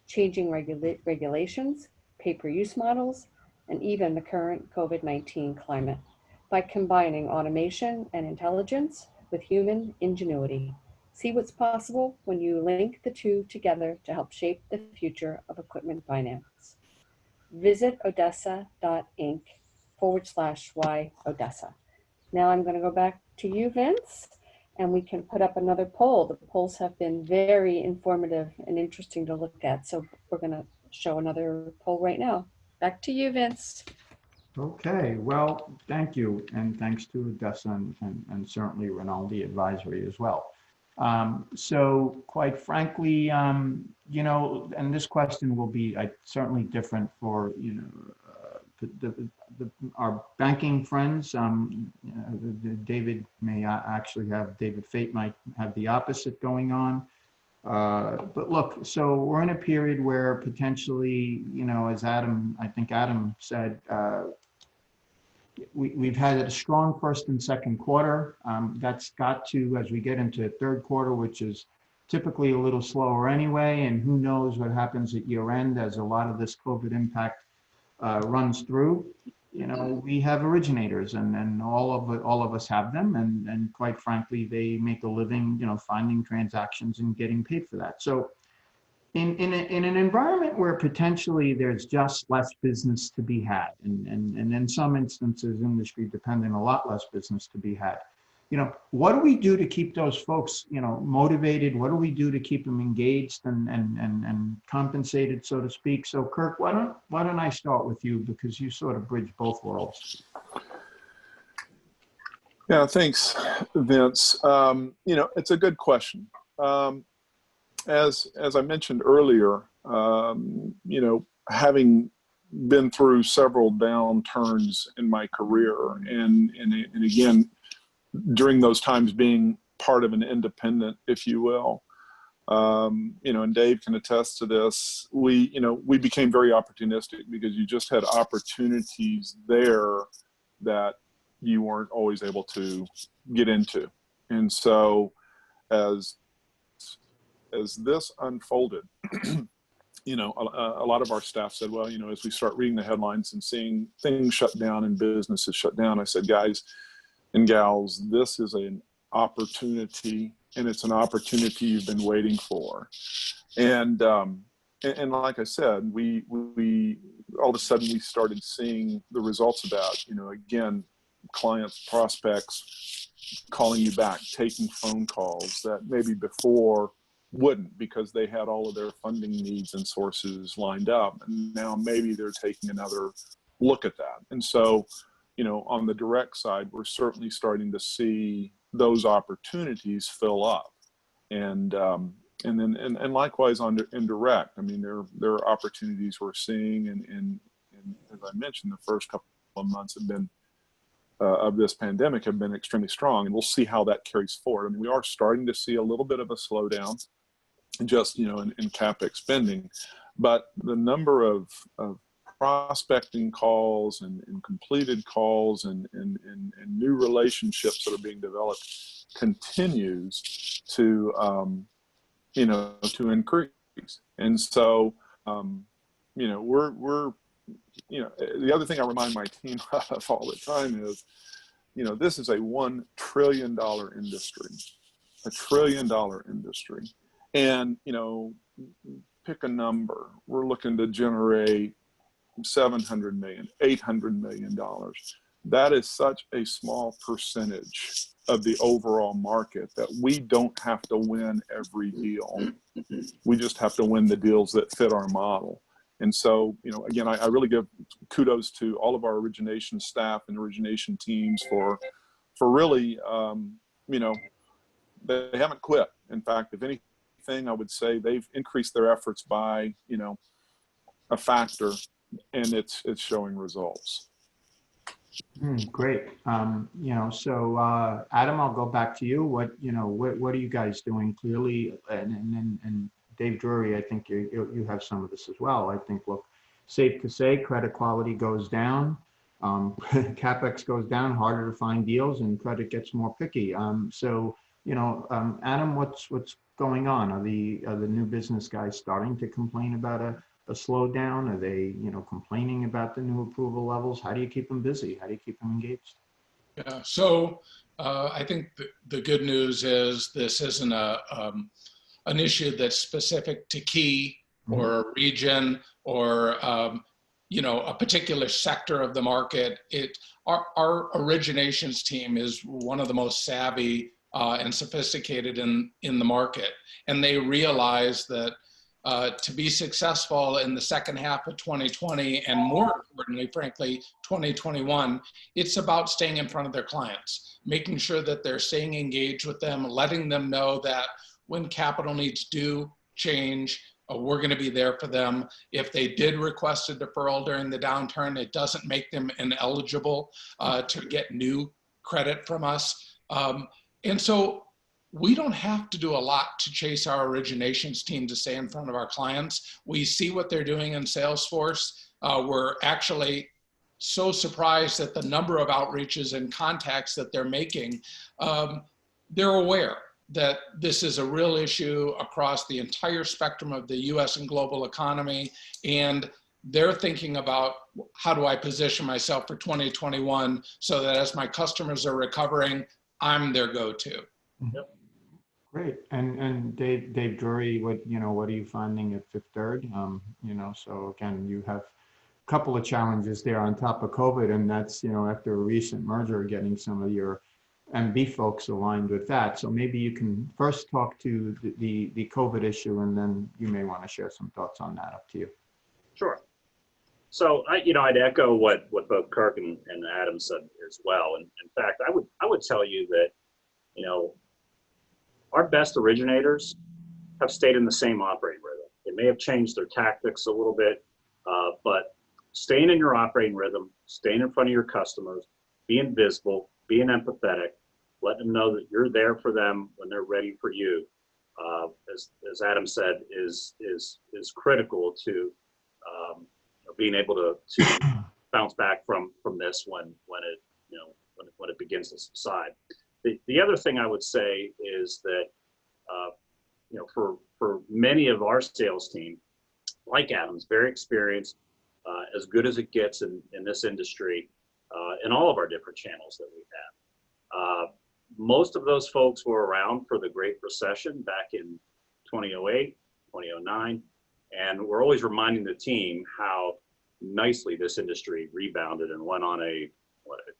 changing regulations, pay-per-use models, and even the current COVID-19 climate, by combining automation and intelligence with human ingenuity. See what's possible when you link the two together to help shape the future of equipment finance. Visit odessa.inc/why Odessa. Now I'm going to go back to you, Vince, and we can put up another poll. The polls have been very informative and interesting to look at. So we're going to show another poll right now. Back to you, Vince. Okay, well, thank you, and thanks to Odessa and certainly Rinaldi Advisory as well. So quite frankly, you know, and this question will be certainly different for, you know, our banking friends. David may actually have, David Fate might have the opposite going on. But look, so we're in a period where potentially, you know, as I think Adam said, we've had a strong first and second quarter. That's got to, as we get into third quarter, which is typically a little slower anyway, and who knows what happens at year end as a lot of this COVID impact runs through. You know, we have originators, and all of us have them, and quite frankly, they make a living, you know, finding transactions and getting paid for that. So in an environment where potentially there's just less business to be had, and in some instances, industry dependent, a lot less business to be had, you know, what do we do to keep those folks, you know, motivated? What do we do to keep them engaged and compensated, so to speak? So Kirk, why don't I start with you, because you sort of bridge both worlds. Yeah, thanks, Vince. You know, it's a good question. As I mentioned earlier, you know, having been through several downturns in my career, and again, during those times being part of an independent, if you will, you know, and Dave can attest to this, we became very opportunistic because you just had opportunities there that you weren't always able to get into. And so as this unfolded, you know, a lot of our staff said, well, you know, as we start reading the headlines and seeing things shut down and businesses shut down, I said, guys and gals, this is an opportunity, and it's an opportunity you've been waiting for. And like I said, we all of a sudden we started seeing the results of that. You know, again, clients, prospects calling you back, taking phone calls that maybe before wouldn't, because they had all of their funding needs and sources lined up, and now maybe they're taking another look at that. And so, you know, on the direct side, we're certainly starting to see those opportunities fill up, and then likewise on indirect. I mean, there are opportunities we're seeing, and as I mentioned, the first couple of months have been of this pandemic have been extremely strong, and we'll see how that carries forward. I mean, we are starting to see a little bit of a slowdown, just, you know, in CapEx spending, but the number of prospecting calls and completed calls and new relationships that are being developed continues to, you know, to increase. And so, you know, we're, you know, the other thing I remind my team of all the time is, you know, this is a $1 trillion industry, $1 trillion industry. And, you know, pick a number, we're looking to generate $700 million, $800 million. That is such a small percentage of the overall market that we don't have to win every deal. We just have to win the deals that fit our model. And so, you know, again, I really give kudos to all of our origination staff and origination teams for really, you know, they haven't quit. In fact, if anything, I would say they've increased their efforts by, you know, a factor, and it's showing results. Great. You know, so Adam, I'll go back to you. What are you guys doing? Clearly, and Dave Drury, I think you have some of this as well. I think, look, safe to say, credit quality goes down, CapEx goes down, harder to find deals, and credit gets more picky. So, you know, Adam, what's going on? Are the new business guys starting to complain about a slowdown? Are they, you know, complaining about the new approval levels? How do you keep them busy? How do you keep them engaged? Yeah, so I think the good news is this isn't an issue that's specific to Key or a region or a particular sector of the market. Our originations team is one of the most savvy and sophisticated in the market, and they realize that to be successful in the second half of 2020, and more importantly, frankly, 2021, it's about staying in front of their clients, making sure that they're staying engaged with them, letting them know that when capital needs do change, we're going to be there for them. If they did request a deferral during the downturn, it doesn't make them ineligible to get new credit from us. And so we don't have to do a lot to chase our originations team to stay in front of our clients. We see what they're doing in Salesforce. We're actually so surprised at the number of outreaches and contacts that they're making. They're aware that this is a real issue across the entire spectrum of the US and global economy. And they're thinking about, how do I position myself for 2021 so that as my customers are recovering, I'm their go-to. Yep. Great. And Dave Drury, what are you finding at Fifth Third? So again, you have a couple of challenges there on top of COVID, and that's, after a recent merger, getting some of your MB folks aligned with that. So maybe you can first talk to the COVID issue, and then you may want to share some thoughts on that. Up to you. Sure. So I'd echo what both Kirk and Adam said as well. And in fact, I would tell you that, our best originators have stayed in the same operating rhythm. They may have changed their tactics a little bit, but staying in your operating rhythm, staying in front of your customers, being visible, being empathetic, letting them know that you're there for them when they're ready for you, as Adam said, is critical to being able to bounce back from this when it begins to subside. The other thing I would say is that, for many of our sales team, like Adam's, very experienced, as good as it gets in this industry, in all of our different channels that we have. Most of those folks were around for the Great Recession back in 2008, 2009, and we're always reminding the team how nicely this industry rebounded and went on a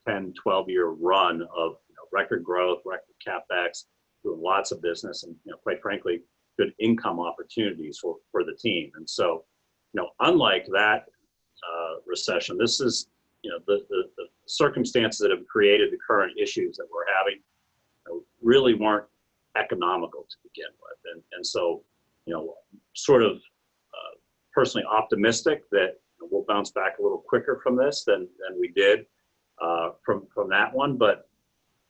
10, 12-year run of record growth, record CapEx, doing lots of business, and quite frankly, good income opportunities for the team. And so, unlike that recession, this is the circumstances that have created the current issues that we're having really weren't economical to begin with, and so sort of personally optimistic that we'll bounce back a little quicker from this than we did from that one. But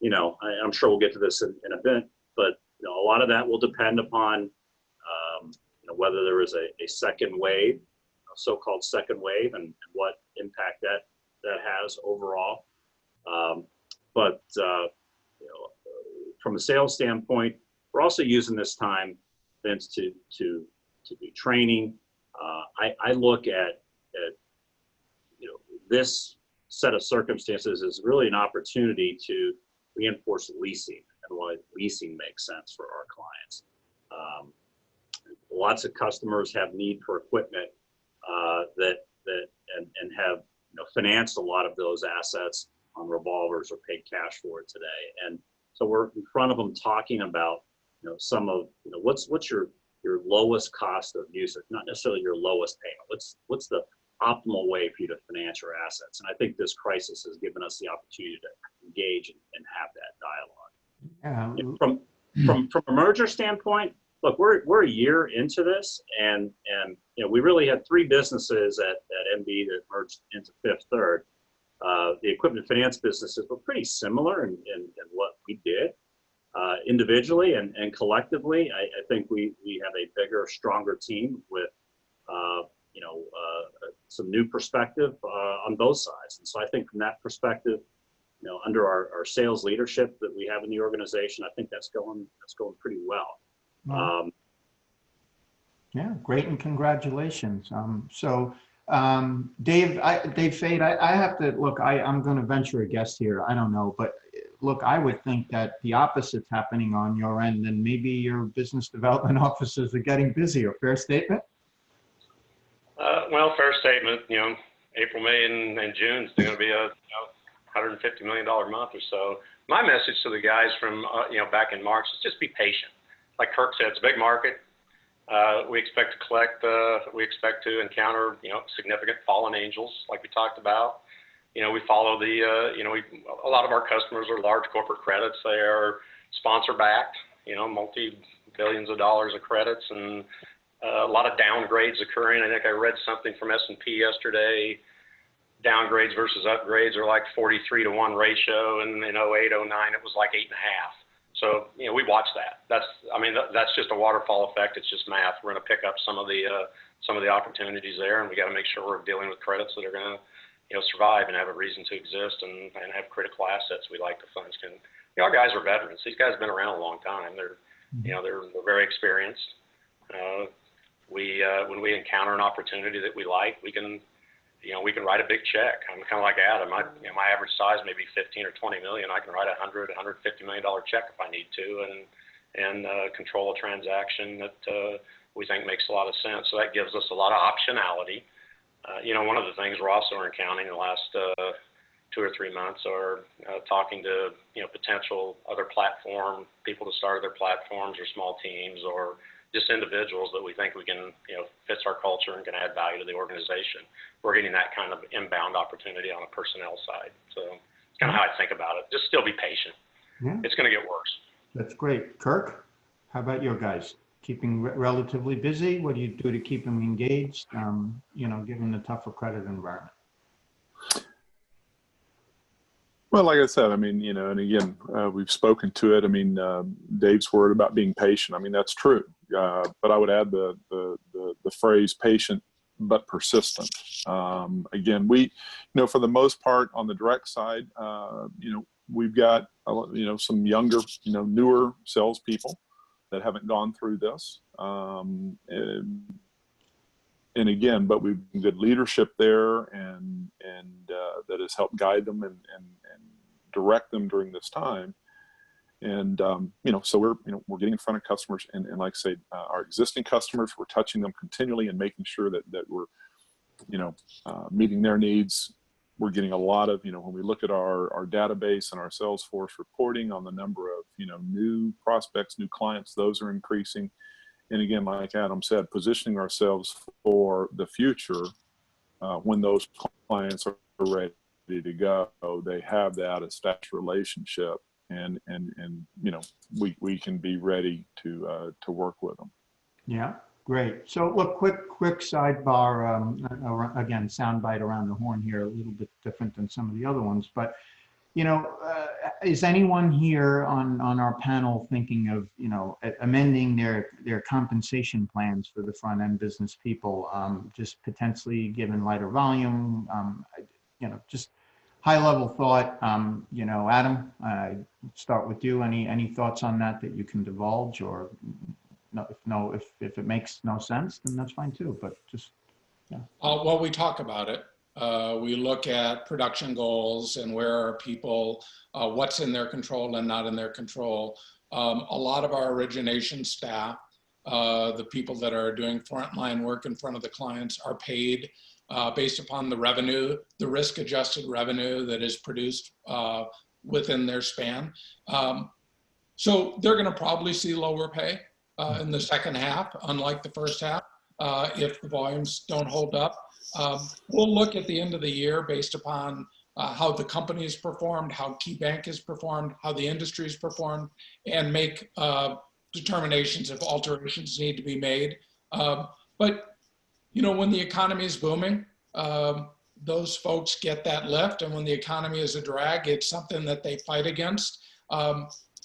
I'm sure we'll get to this in a bit, but a lot of that will depend upon whether there is a second wave, a so-called second wave, and what impact that has overall. But from a sales standpoint, we're also using this time, Vince, to do training. I look at this set of circumstances as really an opportunity to reinforce leasing and why leasing makes sense for our clients. Lots of customers have need for equipment and have financed a lot of those assets on revolvers or paid cash for it today. And so we're in front of them talking about some of what's your lowest cost of usage, not necessarily your lowest payment. What's the optimal way for you to finance your assets? And I think this crisis has given us the opportunity to engage and have that dialogue. Yeah. From a merger standpoint, look, we're a year into this, and we really had three businesses at MB that merged into Fifth Third. The equipment finance businesses were pretty similar in what we did individually and collectively. I think we have a bigger, stronger team with some new perspective on both sides. And so I think from that perspective, under our sales leadership that we have in the organization, I think that's going pretty well. Yeah, great, and congratulations. Dave Fade, I have to look. I'm going to venture a guess here. I don't know, but look, I would think that the opposite's happening on your end, and maybe your business development officers are getting busier. Fair statement? Well, fair statement. April, May, and June is going to be a $150 million month or so. My message to the guys from back in March is just be patient. Like Kirk said, it's a big market. We expect to collect. We expect to encounter significant fallen angels, like we talked about. We follow a lot of our customers are large corporate credits. They are sponsor backed. Multi-billions of dollars of credits, and a lot of downgrades occurring. I think I read something from S&P yesterday. Downgrades versus upgrades are like 43-to-1 ratio, and in 08, 09 it was like 8.5. So we watch that. That's just a waterfall effect. It's just math. We're going to pick up some of the opportunities there, and we got to make sure we're dealing with credits that are going to survive and have a reason to exist and have critical assets we like the funds can. Our guys are veterans. These guys have been around a long time. They're very experienced. When we encounter an opportunity that we like, we can write a big check. I'm kind of like Adam. My average size may be 15 or 20 million. I can write $150 million check if I need to, and control a transaction that we think makes a lot of sense. So that gives us a lot of optionality. One of the things we're also encountering in the last 2 or 3 months are talking to potential other platform people to start their platforms, or small teams, or just individuals that we think we can fits our culture and can add value to the organization. We're getting that kind of inbound opportunity on a personnel side. So it's kind of how I think about it. Just still be patient. Yeah. It's going to get worse. That's great. Kirk, how about your guys? Keeping relatively busy? What do you do to keep them engaged, given the tougher credit environment? Well, like I said, and again, we've spoken to it. Dave's word about being patient. That's true. But I would add the phrase patient but persistent. Again, we, for the most part on the direct side, we've got, some younger, newer salespeople that haven't gone through this. And again, but we've good leadership there, and that has helped guide them and direct them during this time. And so we're getting in front of customers, and like I say, our existing customers, we're touching them continually and making sure that we're meeting their needs. We're getting a lot of when we look at our database and our Salesforce reporting on the number of new prospects, new clients, those are increasing. And again, like Adam said, positioning ourselves for the future when those clients are ready to go, they have that established relationship, and we can be ready to work with them. Yeah, great. So look, quick sidebar, again, soundbite around the horn here, a little bit different than some of the other ones, but is anyone here on our panel thinking of, amending their compensation plans for the front end business people, just potentially given lighter volume, just high level thought, Adam, start with you. Any thoughts on that you can divulge, or if it makes no sense, then that's fine too, but just, yeah. Well, we talk about it. We look at production goals and where are people, what's in their control and not in their control. A lot of our origination staff, the people that are doing frontline work in front of the clients, are paid based upon the revenue, the risk-adjusted revenue that is produced within their span. So they're going to probably see lower pay in the second half, unlike the first half, if the volumes don't hold up. We'll look at the end of the year based upon how the company has performed, how KeyBank has performed, how the industry has performed, and make determinations if alterations need to be made. But when the economy is booming, those folks get that lift, and when the economy is a drag, it's something that they fight against.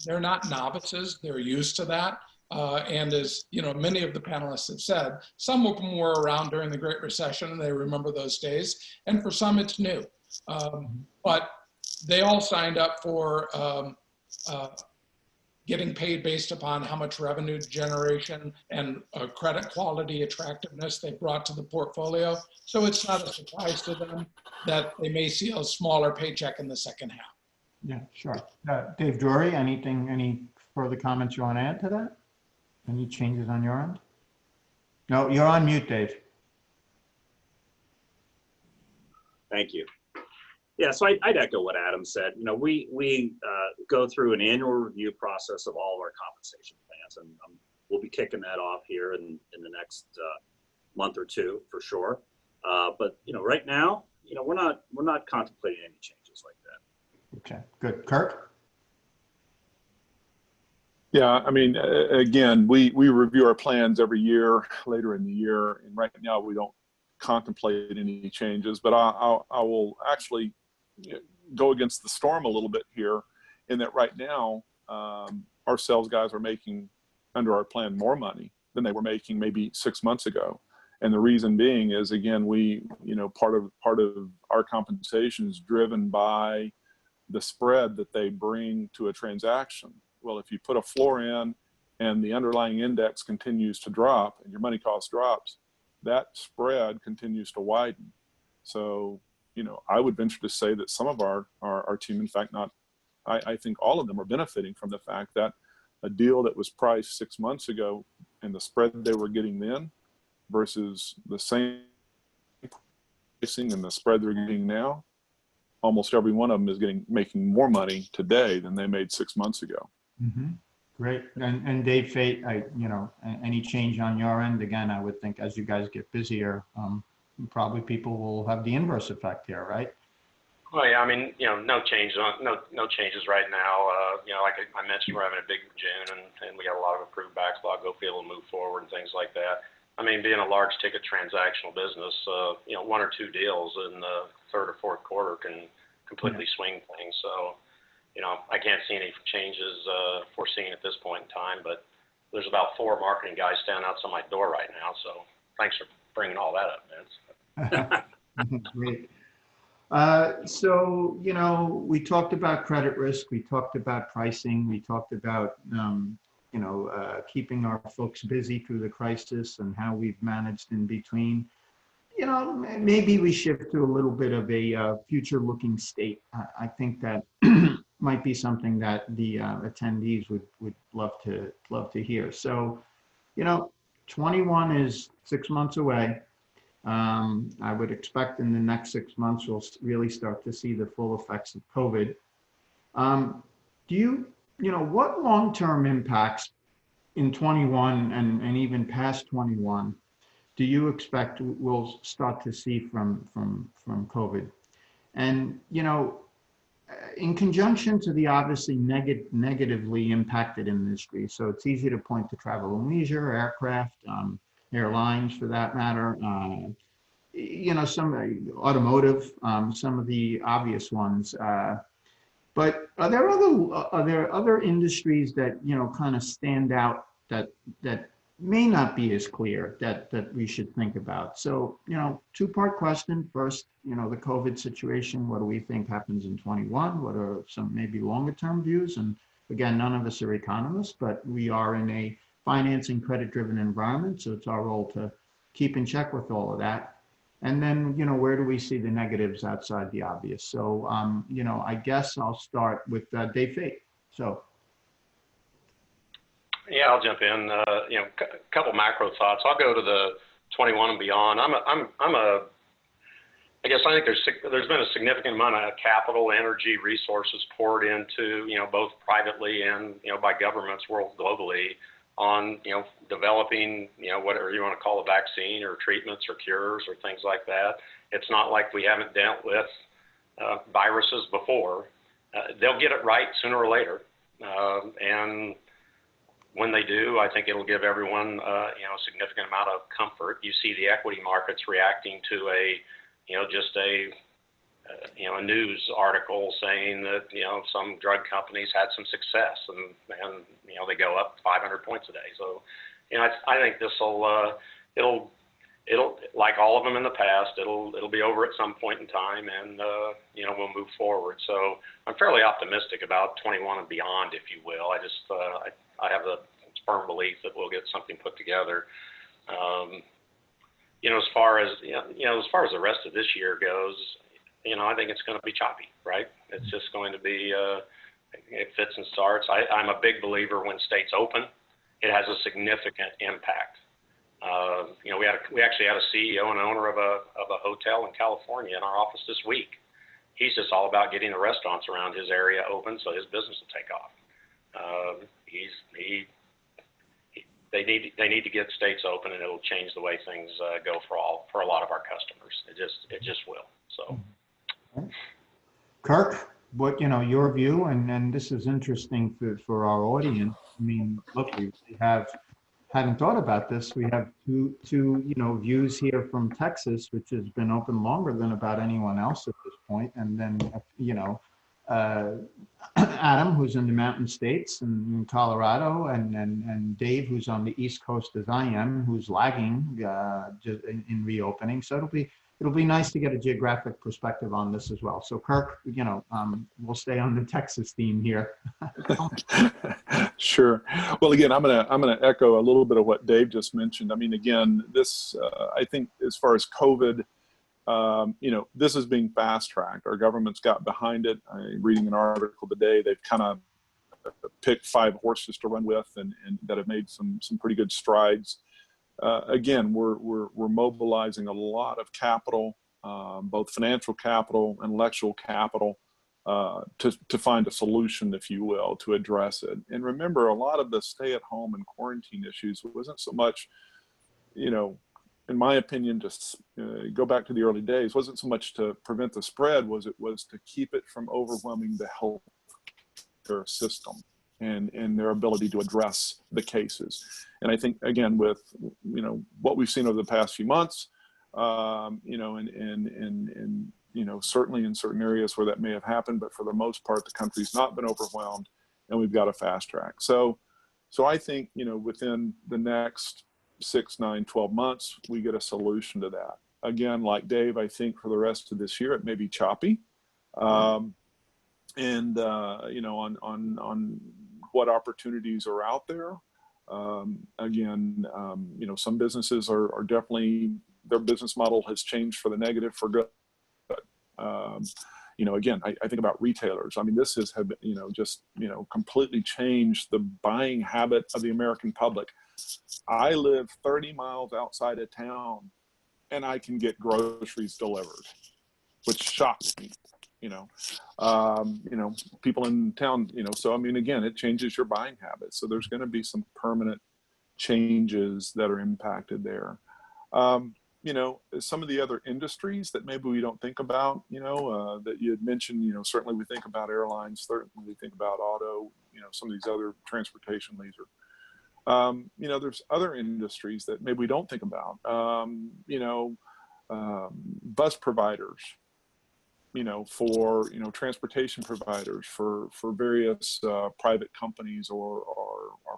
They're not novices; they're used to that. And as many of the panelists have said, some of them were around during the Great Recession and they remember those days. And for some, it's new. But they all signed up for getting paid based upon how much revenue generation and credit quality attractiveness they brought to the portfolio. So it's not a surprise to them that they may see a smaller paycheck in the second half. Yeah, sure. Dave Drury, any further comments you want to add to that? Any changes on your end? No, you're on mute, Dave. Thank you. Yeah, so I'd echo what Adam said. You know, we go through an annual review process of all of our compensation plans, and we'll be kicking that off here in the next month or two for sure. But you know, right now, you know, we're not contemplating any changes like that. Okay, good. Kirk? Yeah, I mean, again, we review our plans every year, later in the year, and right now we don't contemplate any changes. But I will actually go against the storm a little bit here, in that right now our sales guys are making under our plan more money than they were making maybe 6 months ago. And the reason being is, again, part of our compensation is driven by the spread that they bring to a transaction. Well, if you put a floor in and the underlying index continues to drop and your money cost drops, that spread continues to widen. So, you know, I would venture to say that some of our team, in fact, I think all of them are benefiting from the fact that a deal that was priced 6 months ago and the spread they were getting then versus the same pricing and the spread they're getting now, almost every one of them is making more money today than they made 6 months ago. Mm-hmm. Great. And Dave Fate, any change on your end? Again, I would think as you guys get busier, probably people will have the inverse effect here, right? Well, yeah, I mean, you know, no changes right now. You know, like I mentioned, we're having a big June, and we got a lot of approved backlog. Go be able to move forward and things like that. I mean, being a large ticket transactional business, you know, one or two deals in the third or fourth quarter can completely swing things. So, you know, I can't see any changes foreseen at this point in time, but there's about 4 marketing guys standing outside my door right now. So thanks for bringing all that up, Vince. Great. So, you know, we talked about credit risk, we talked about pricing, we talked about, keeping our folks busy through the crisis and how we've managed in between. You know, maybe we shift to a little bit of a future-looking state. I think that might be something that the attendees would love to hear. So, you know, 21 is 6 months away. I would expect in the next 6 months we'll really start to see the full effects of COVID. What long-term impacts in 21 and even past 21 do you expect we'll start to see from COVID? And, you know, in conjunction to the obviously negatively impacted industry, so it's easy to point to travel and leisure, aircraft, airlines for that matter, some automotive, some of the obvious ones. But are there other industries that, you know, kind of stand out that may not be as clear that we should think about? So, you know, 2-part question. First, you know, the COVID situation, what do we think happens in 21? What are some maybe longer term views? And again, none of us are economists, but we are in a financing credit driven environment. So it's our role to keep in check with all of that. And then, you know, where do we see the negatives outside the obvious? So, you know, I guess I'll start with Dave Fate. So. Yeah, I'll jump in. You know, a couple macro thoughts. I'll go to the 21 and beyond. I guess I think there's been a significant amount of capital, energy, resources poured into, you know, both privately and, you know, by governments globally on, you know, developing, you know, whatever you want to call a vaccine or treatments or cures or things like that. It's not like we haven't dealt with viruses before. They'll get it right sooner or later. And when they do, I think it'll give everyone, you know, a significant amount of comfort. You see the equity markets reacting to a news article saying that, you know, some drug companies had some success and you know, they go up 500 points a day. So, you know, I think it'll like all of them in the past, it'll be over at some point in time, and you know, we'll move forward. So I'm fairly optimistic about 21 and beyond, if you will. I have a firm belief that we'll get something put together. You know, as far as the rest of this year goes, I think it's going to be choppy, right? It's just going to be, it fits and starts. I'm a big believer when states open, it has a significant impact. We actually had a CEO and owner of a hotel in California in our office this week. He's just all about getting the restaurants around his area open so his business will take off. They need to get states open, and it'll change the way things go for a lot of our customers. It just will. So, Kirk, what, your view, and this is interesting for our audience. I mean, look, we hadn't thought about this. We have two views here from Texas, which has been open longer than about anyone else at this point. And then, Adam, who's in the Mountain States and in Colorado, and Dave, who's on the East Coast as I am, who's lagging just in reopening. So it'll be nice to get a geographic perspective on this as well. So Kirk, we'll stay on the Texas theme here. Sure. Well, again, I'm gonna echo a little bit of what Dave just mentioned. I mean, again, this I think as far as COVID, this is being fast tracked. Our government's got behind it. I'm reading an article today. They've kind of picked 5 horses to run with, and that have made some pretty good strides. Again, we're mobilizing a lot of capital, both financial capital, intellectual capital, to find a solution, if you will, to address it. And remember, a lot of the stay-at-home and quarantine issues wasn't so much, in my opinion, just go back to the early days, wasn't so much to prevent the spread, was to keep it from overwhelming the healthcare system and their ability to address the cases. And I think, again, with, what we've seen over the past few months, certainly in certain areas where that may have happened, but for the most part, the country's not been overwhelmed, and we've got a fast track. So I think, within the next 6, 9, 12 months, we get a solution to that. Again, like Dave, I think for the rest of this year, it may be choppy. On what opportunities are out there. Some businesses are definitely, their business model has changed for the negative for good. Again, I think about retailers. I mean, this has completely changed the buying habit of the American public. I live 30 miles outside of town and I can get groceries delivered, which shocks me. People in town, so I mean, again, it changes your buying habits. So there's going to be some permanent changes that are impacted there. Some of the other industries that maybe we don't think about, that you had mentioned, certainly we think about airlines, certainly we think about auto, some of these other transportation leisure. There's other industries that maybe we don't think about, bus providers, for, transportation providers for various private companies or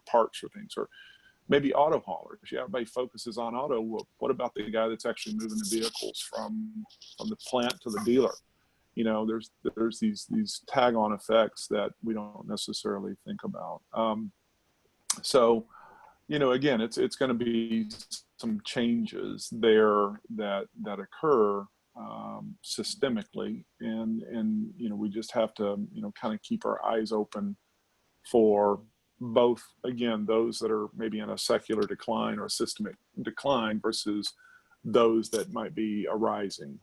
parks or things, or maybe auto haulers. Yeah, everybody focuses on auto. Well, what about the guy that's actually moving the vehicles from the plant to the dealer? There's these tag-on effects that we don't necessarily think about. Again, it's going to be some changes there that occur systemically, and we just have to kind of keep our eyes open for both, again, those that are maybe in a secular decline or a systemic decline versus those that might be arising.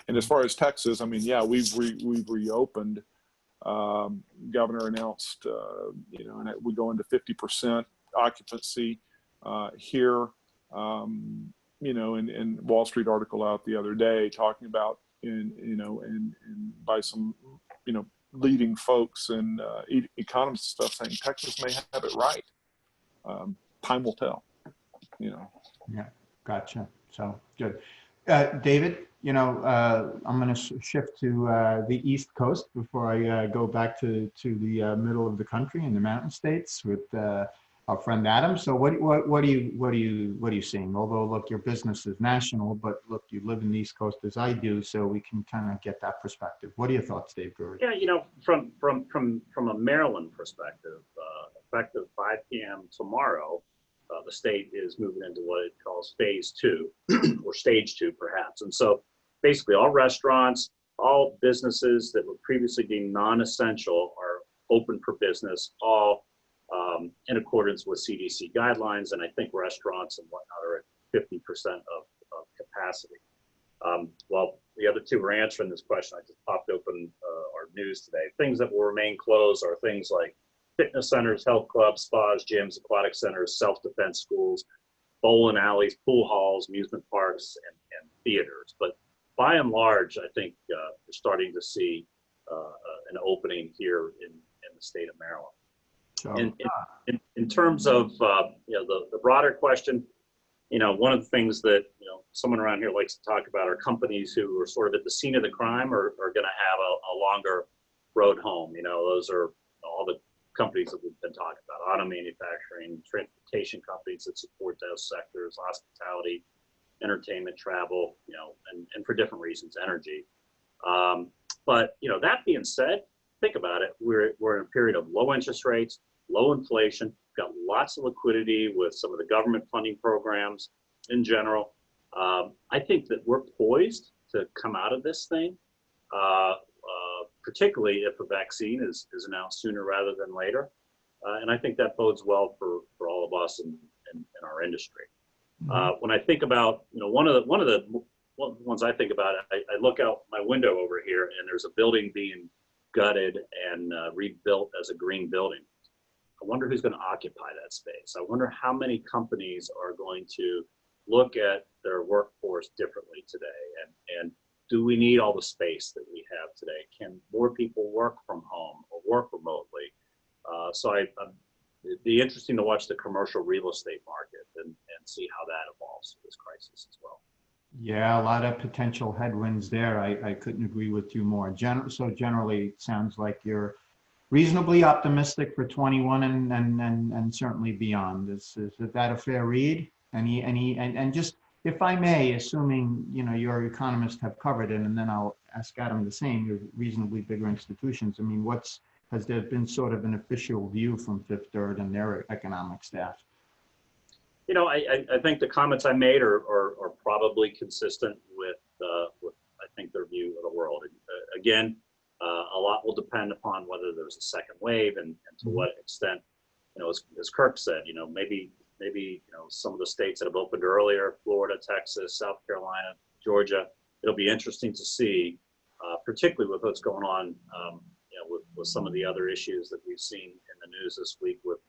And as far as Texas, I mean, yeah, we've reopened. Governor announced, and we go into 50% occupancy here. In Wall Street article out the other day talking about by some leading folks and economists and stuff saying Texas may have it right. Time will tell. Yeah, gotcha. So good. David, I'm going to shift to the East Coast before I go back to the middle of the country in the Mountain States with our friend Adam. So what are you seeing? Although, look, your business is national, but look, you live in the East Coast as I do, so we can kind of get that perspective. What are your thoughts, Dave Brewery? Yeah, from a Maryland perspective, effective 5 p.m. tomorrow, the state is moving into what it calls phase 2 or stage 2 perhaps. And so basically all restaurants, all businesses that were previously deemed non-essential are open for business, all in accordance with CDC guidelines. And I think restaurants and whatnot are at 50% of capacity. While the other two were answering this question, I just popped open our news today. Things that will remain closed are things like fitness centers, health clubs, spas, gyms, aquatic centers, self-defense schools, bowling alleys, pool halls, amusement parks, and theaters. But by and large, I think we're starting to see an opening here in the state of Maryland. So, In terms of the broader question, one of the things that someone around here likes to talk about are companies who are sort of at the scene of the crime are going to have a longer road home. Those are all the companies that we've been talking about: auto manufacturing, transportation companies that support those sectors, hospitality, entertainment, travel, and for different reasons, energy. But that being said, think about it. We're in a period of low interest rates, low inflation, got lots of liquidity with some of the government funding programs in general. I think that we're poised to come out of this thing, particularly if a vaccine is announced sooner rather than later. And I think that bodes well for all of us in our industry. When I think about, one of the ones I think about, I look out my window over here and there's a building being gutted and rebuilt as a green building. I wonder who's going to occupy that space. I wonder how many companies are going to look at their workforce differently today. And do we need all the space that we have today? Can more people work from home or work remotely? So it'd be interesting to watch the commercial real estate market and see how that evolves through this crisis as well. yeah, a lot of potential headwinds there. I couldn't agree with you more. So generally, it sounds like you're reasonably optimistic for 21 and certainly beyond. Is that a fair read? And just, if I may, assuming your economists have covered it, and then I'll ask Adam the same. You're reasonably bigger institutions. I mean, has there been sort of an official view from Fifth Third and their economic staff? I think the comments I made are probably consistent with I think their view of the world. Again, a lot will depend upon whether there's a second wave and to what extent. As Kirk said, maybe some of the states that have opened earlier, Florida, Texas, South Carolina, Georgia. It'll be interesting to see, particularly with what's going on, with some of the other issues that we've seen in the news this week with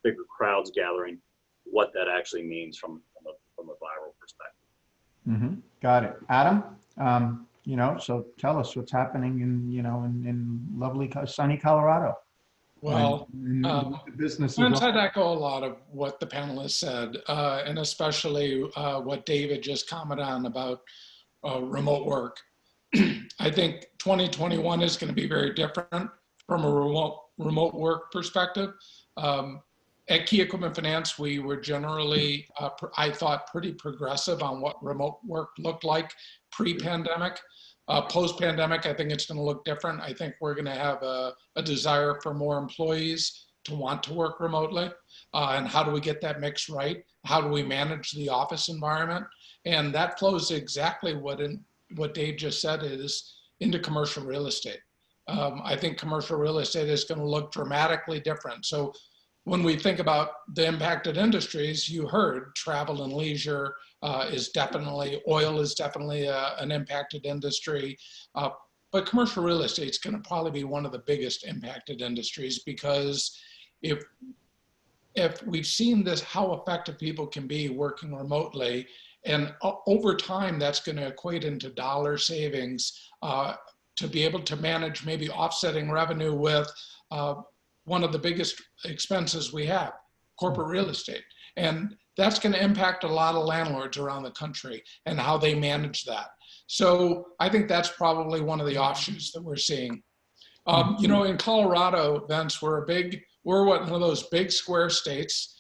bigger crowds gathering, what that actually means from a viral perspective. Mm-hmm. Got it. Adam, so tell us what's happening in lovely sunny Colorado. Well, the business I'd echo a lot of what the panelists said, and especially what David just commented on about remote work. I think 2021 is going to be very different from a remote work perspective. At Key Equipment Finance, we were generally, I thought, pretty progressive on what remote work looked like pre-pandemic. Post-pandemic, I think it's going to look different. I think we're going to have a desire for more employees to want to work remotely. And how do we get that mix right? How do we manage the office environment? And that flows exactly what Dave just said is into commercial real estate. I think commercial real estate is going to look dramatically different. So when we think about the impacted industries, you heard travel and leisure is definitely, oil is definitely an impacted industry. But commercial real estate is going to probably be one of the biggest impacted industries, because if we've seen this, how effective people can be working remotely, and over time, that's going to equate into dollar savings to be able to manage maybe offsetting revenue with one of the biggest expenses we have, corporate real estate. And that's going to impact a lot of landlords around the country and how they manage that. So I think that's probably one of the offshoots that we're seeing. In Colorado, Vince, we're one of those big square states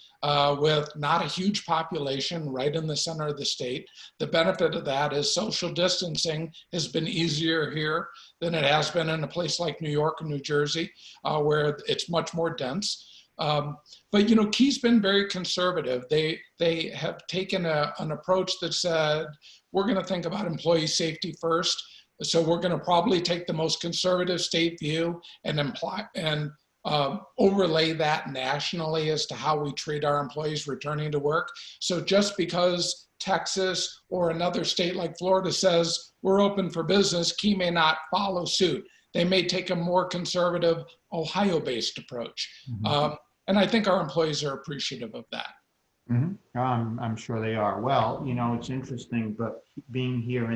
with not a huge population right in the center of the state. The benefit of that is social distancing has been easier here than it has been in a place like New York and New Jersey, where it's much more dense. But Key's been very conservative. They have taken an approach that said, we're going to think about employee safety first. So we're going to probably take the most conservative state view and overlay that nationally as to how we treat our employees returning to work. So just because Texas or another state like Florida says we're open for business, Key may not follow suit. They may take a more conservative Ohio-based approach. Mhm. And I think our employees are appreciative of that. Mm-hmm. I'm sure they are. Well, you know, it's interesting, but being here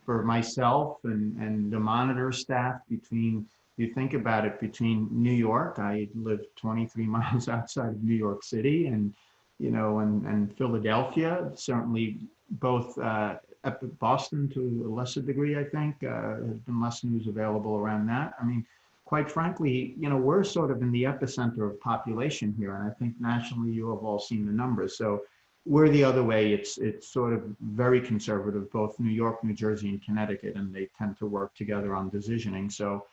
for myself and the monitor staff you think about it, between New York, I live 23 miles outside of New York City, and, you know, and Philadelphia, certainly both, Boston to a lesser degree, I think, there's been less news available around that. I mean, quite frankly, you know, we're sort of in the epicenter of population here. And I think nationally you have all seen the numbers. So we're the other way. It's sort of very conservative, both New York, New Jersey, and Connecticut, and they tend to work together on decisioning. So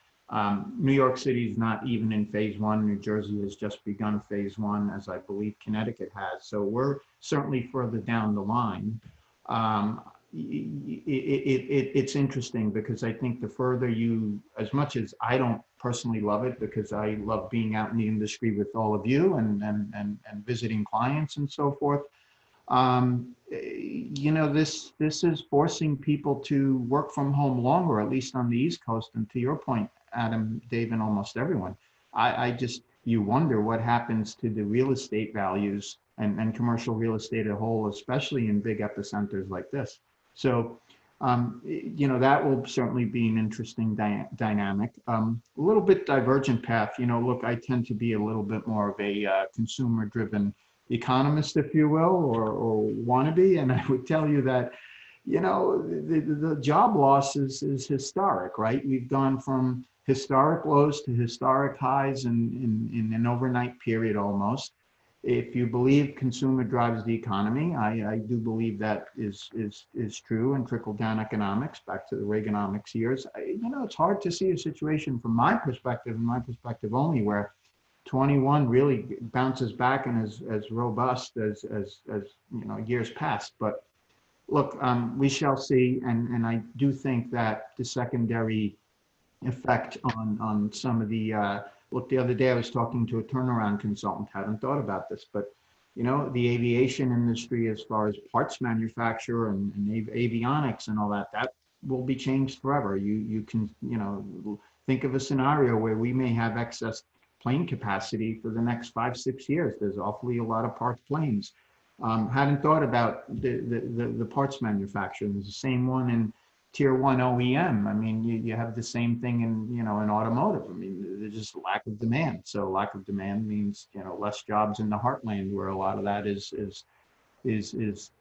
New York City is not even in phase one. New Jersey has just begun phase one, as I believe Connecticut has. So we're certainly further down the line. It's interesting because I think the further as much as I don't personally love it, because I love being out in the industry with all of you and visiting clients and so forth, you know, this is forcing people to work from home longer, at least on the East Coast. And to your point, Adam, Dave, and almost everyone, you wonder what happens to the real estate values and commercial real estate as a whole, especially in big epicenters like this. So, you know, that will certainly be an interesting dynamic. A little bit divergent path. You know, look, I tend to be a little bit more of a consumer-driven economist, if you will, or wannabe. And I would tell you that, you know, the job loss is historic, right? We've gone from historic lows to historic highs in an overnight period almost. If you believe consumer drives the economy, I do believe that is true, and trickle down economics back to the Reaganomics years. You know, it's hard to see a situation from my perspective, and my perspective only, where 21 really bounces back and is as robust as you know, years past. But look, we shall see, and I do think that the secondary effect on some of the look, the other day I was talking to a turnaround consultant, hadn't thought about this, but you know, the aviation industry, as far as parts manufacture and avionics and all that will be changed forever. You can, you know, think of a scenario where we may have excess plane capacity for the next 5-6 years. There's awfully a lot of parked planes. Hadn't thought about the parts manufacturing. There's the same one in tier one OEM. I mean, you have the same thing in, you know, in automotive. I mean, there's just lack of demand. So lack of demand means, you know, less jobs in the heartland where a lot of that is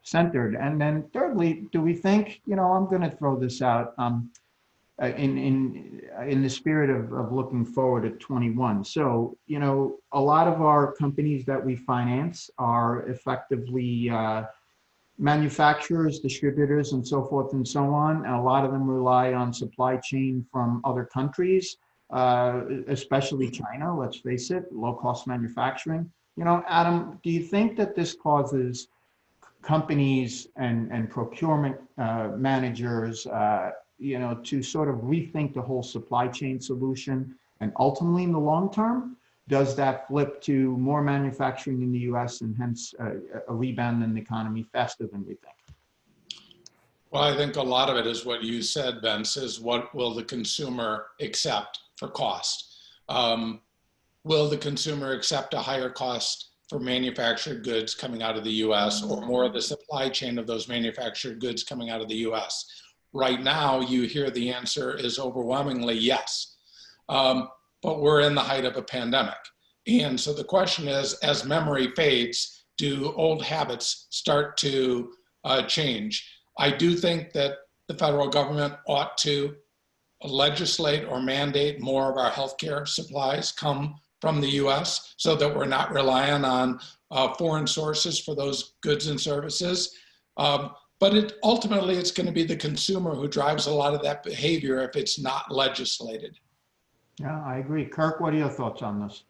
centered. And then thirdly, do we think, you know, I'm going to throw this out in the spirit of looking forward at 21. So, you know, a lot of our companies that we finance are effectively manufacturers, distributors, and so forth and so on. And a lot of them rely on supply chain from other countries, especially China, let's face it, low-cost manufacturing. You know, Adam, do you think that this causes companies and procurement managers, you know, to sort of rethink the whole supply chain solution? And ultimately, in the long term, does that flip to more manufacturing in the US and hence a rebound in the economy faster than we think? Well, I think a lot of it is what you said, Vince, is what will the consumer accept for cost? Will the consumer accept a higher cost for manufactured goods coming out of the US, or more of the supply chain of those manufactured goods coming out of the US? Right now, you hear the answer is overwhelmingly yes. But we're in the height of a pandemic. And so the question is, as memory fades, do old habits start to change? I do think that the federal government ought to legislate or mandate more of our healthcare supplies come from the US so that we're not relying on foreign sources for those goods and services. But ultimately, it's going to be the consumer who drives a lot of that behavior if it's not legislated. Yeah, I agree. Kirk, what are your thoughts on this?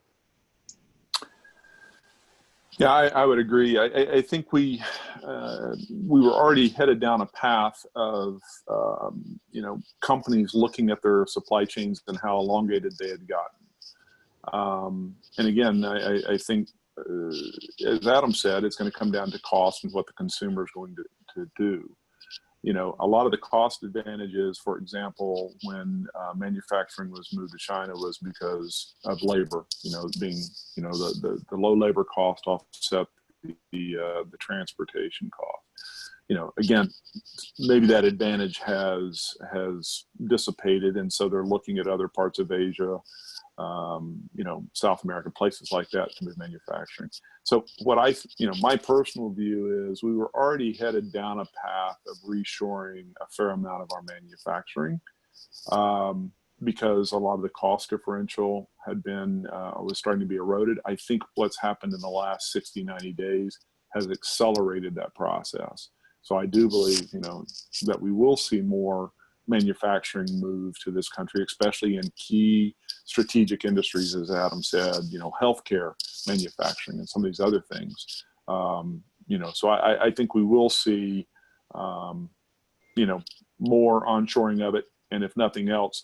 Yeah, I would agree. I think we were already headed down a path of, companies looking at their supply chains and how elongated they had gotten. And again, I think, as Adam said, it's going to come down to cost and what the consumer is going to do. A lot of the cost advantages, for example, when manufacturing was moved to China was because of labor, being, the low labor cost offset the transportation cost. Again, maybe that advantage has dissipated. And so they're looking at other parts of Asia, South America, places like that to move manufacturing. So what my personal view is we were already headed down a path of reshoring a fair amount of our manufacturing because a lot of the cost differential was starting to be eroded. I think what's happened in the last 60, 90 days has accelerated that process. So I do believe, that we will see more manufacturing move to this country, especially in key strategic industries, as Adam said, healthcare, manufacturing, and some of these other things. So I think we will see, more onshoring of it. And if nothing else,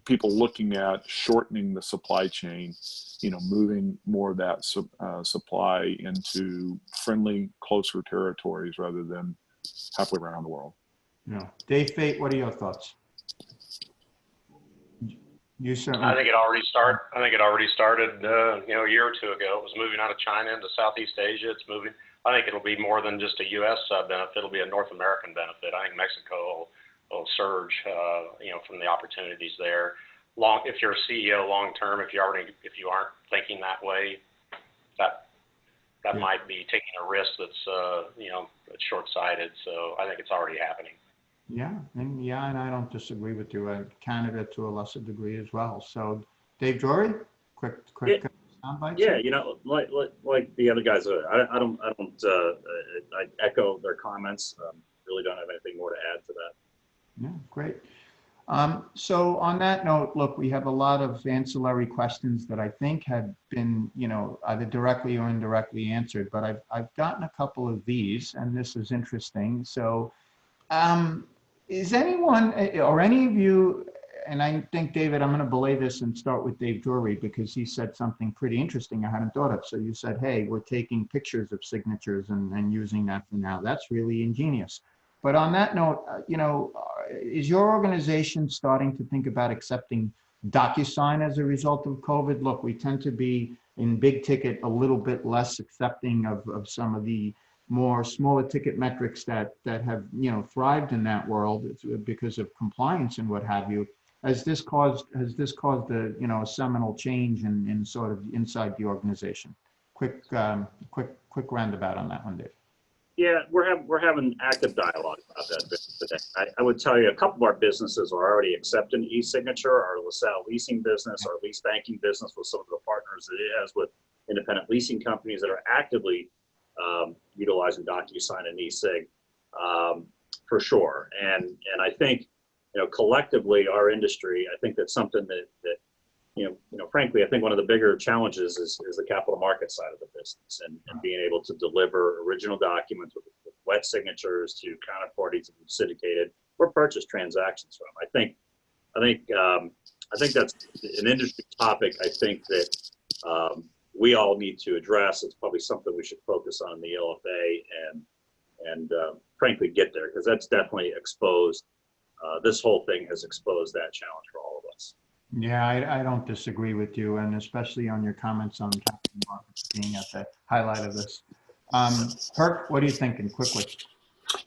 people looking at shortening the supply chain, moving more of that supply into friendly, closer territories rather than halfway around the world. Dave Fate, what are your thoughts? You certainly. I think it already started, a year or two ago. It was moving out of China into Southeast Asia. It's moving. I think it'll be more than just a U.S. benefit. It'll be a North American benefit. I think Mexico will surge, from the opportunities there. If you're a CEO long term, if you aren't thinking that way, that might be taking a risk that's that's short-sighted. So I think it's already happening. And I don't disagree with you. Canada to a lesser degree as well. So, Dave Drury, quick soundbite. Yeah, like the other guys, I echo their comments. Really don't have anything more to add to that. Yeah, great. So on that note, look, we have a lot of ancillary questions that I think have been, either directly or indirectly answered, but I've gotten a couple of these, and this is interesting. So is anyone or any of you, and I think, David, I'm going to belay this and start with Dave Drury because he said something pretty interesting I hadn't thought of. So you said, hey, we're taking pictures of signatures and using that for now. That's really ingenious. But on that note, is your organization starting to think about accepting DocuSign as a result of COVID? Look, we tend to be in big ticket a little bit less accepting of some of the more smaller ticket metrics that have thrived in that world because of compliance and what have you. Has this caused a seminal change in sort of inside the organization? Quick roundabout on that one, Dave. Yeah, we're having active dialogue about that today. I would tell you a couple of our businesses are already accepting e-signature. Our LaSalle leasing business, our lease banking business with some of the partners that it has with independent leasing companies that are actively utilizing DocuSign and e-sig for sure. And I think collectively our industry, I think that's something that frankly, I think one of the bigger challenges is the capital market side of the business and being able to deliver original documents with wet signatures to counterparties that we've syndicated or purchase transactions from. I think that's an industry topic. I think that we all need to address. It's probably something we should focus on in the LFA and frankly get there, because that's definitely exposed. This whole thing has exposed that challenge for all of us. Yeah, I don't disagree with you, and especially on your comments on capital markets being at the highlight of this. Kirk, what are you thinking quickly?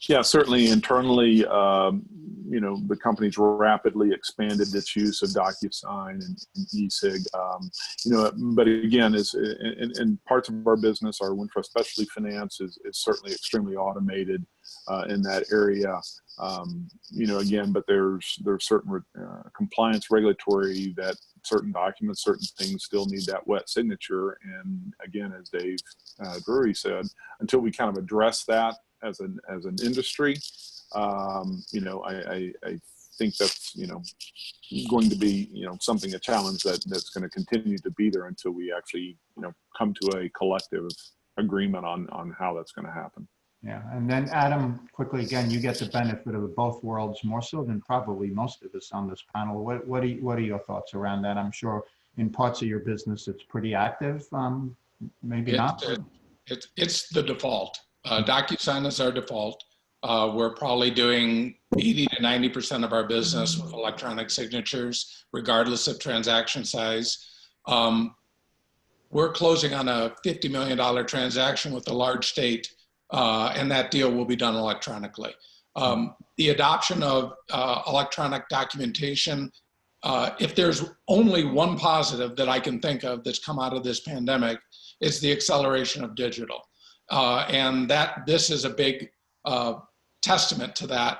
Yeah, certainly internally, the company's rapidly expanded its use of DocuSign and e-sig. But again, in parts of our business, our Wintrust Specialty Finance is certainly extremely automated in that area. Again, but there's certain compliance regulatory that certain documents, certain things still need that wet signature. And again, as Dave Drury said, until we kind of address that as an industry, I think that's going to be a challenge that's going to continue to be there until we actually come to a collective agreement on how that's going to happen. Yeah, and then Adam, quickly again, you get the benefit of both worlds more so than probably most of us on this panel. What are your thoughts around that? I'm sure in parts of your business it's pretty active. Maybe not. It's the default. DocuSign is our default. We're probably doing 80 to 90% of our business with electronic signatures, regardless of transaction size. We're closing on a $50 million transaction with a large state, and that deal will be done electronically. The adoption of electronic documentation, if there's only one positive that I can think of that's come out of this pandemic, is the acceleration of digital. And this is a big testament to that.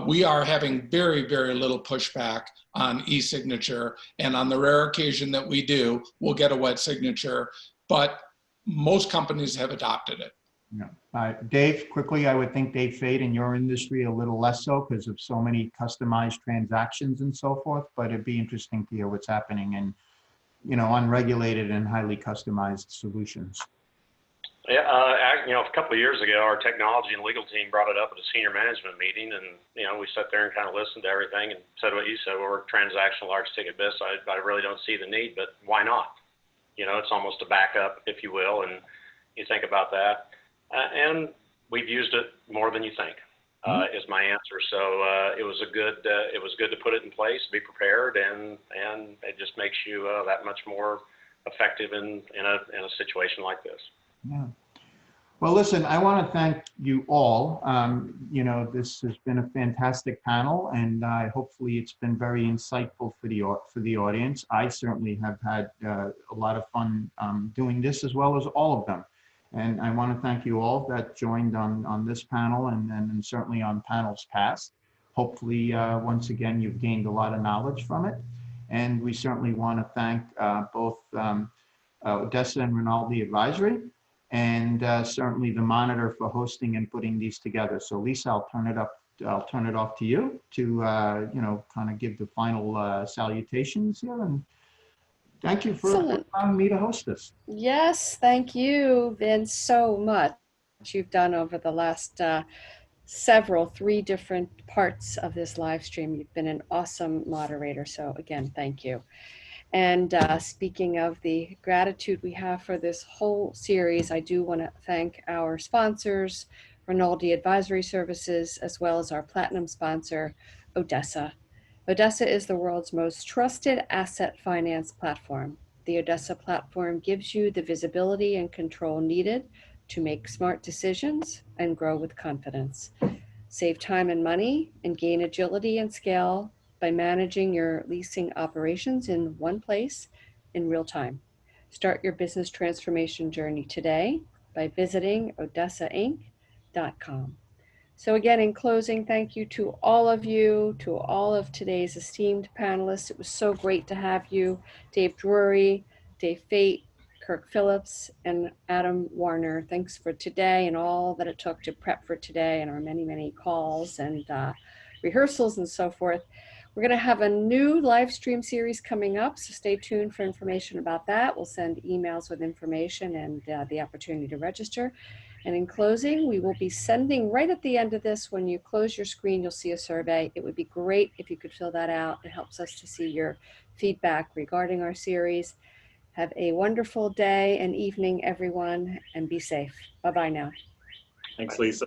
We are having very, very little pushback on e-signature, and on the rare occasion that we do, we'll get a wet signature, but most companies have adopted it. Yeah. Dave, quickly, I would think Dave Fade in your industry a little less so because of so many customized transactions and so forth, but it'd be interesting to hear what's happening in, unregulated and highly customized solutions. Yeah, a couple of years ago, our technology and legal team brought it up at a senior management meeting, and we sat there and kind of listened to everything and said what you said. We're transactional, large ticket business. I really don't see the need, but why not? It's almost a backup, if you will, and you think about that. And we've used it more than you think, is my answer. So it was good to put it in place, be prepared, and it just makes you that much more effective in a situation like this. Yeah. Well, listen, I want to thank you all. This has been a fantastic panel, and hopefully it's been very insightful for the audience. I certainly have had a lot of fun doing this, as well as all of them. And I want to thank you all that joined on this panel and certainly on panels past. Hopefully, once again, you've gained a lot of knowledge from it. And we certainly want to thank both Odessa and Rinaldi Advisory, and certainly the Monitor for hosting and putting these together. So Lisa, I'll turn it off to you to kind of give the final salutations here, and thank you for allowing me to host this. Yes, thank you, Vince, so much you've done over the last three different parts of this live stream. You've been an awesome moderator. So again, thank you. And speaking of the gratitude we have for this whole series, I do want to thank our sponsors, Rinaldi Advisory Services, as well as our platinum sponsor, Odessa. Odessa is the world's most trusted asset finance platform. The Odessa platform gives you the visibility and control needed to make smart decisions and grow with confidence. Save time and money and gain agility and scale by managing your leasing operations in one place in real time. Start your business transformation journey today by visiting odessainc.com. So again, in closing, thank you to all of you, to all of today's esteemed panelists. It was so great to have you, Dave Drury, Dave Fate, Kirk Phillips, and Adam Warner. Thanks for today and all that it took to prep for today and our many, many calls and rehearsals and so forth. We're going to have a new live stream series coming up, so stay tuned for information about that. We'll send emails with information and the opportunity to register. And in closing, we will be sending right at the end of this, when you close your screen, you'll see a survey. It would be great if you could fill that out. It helps us to see your feedback regarding our series. Have a wonderful day and evening, everyone, and be safe. Bye-bye now. Thanks, Lisa.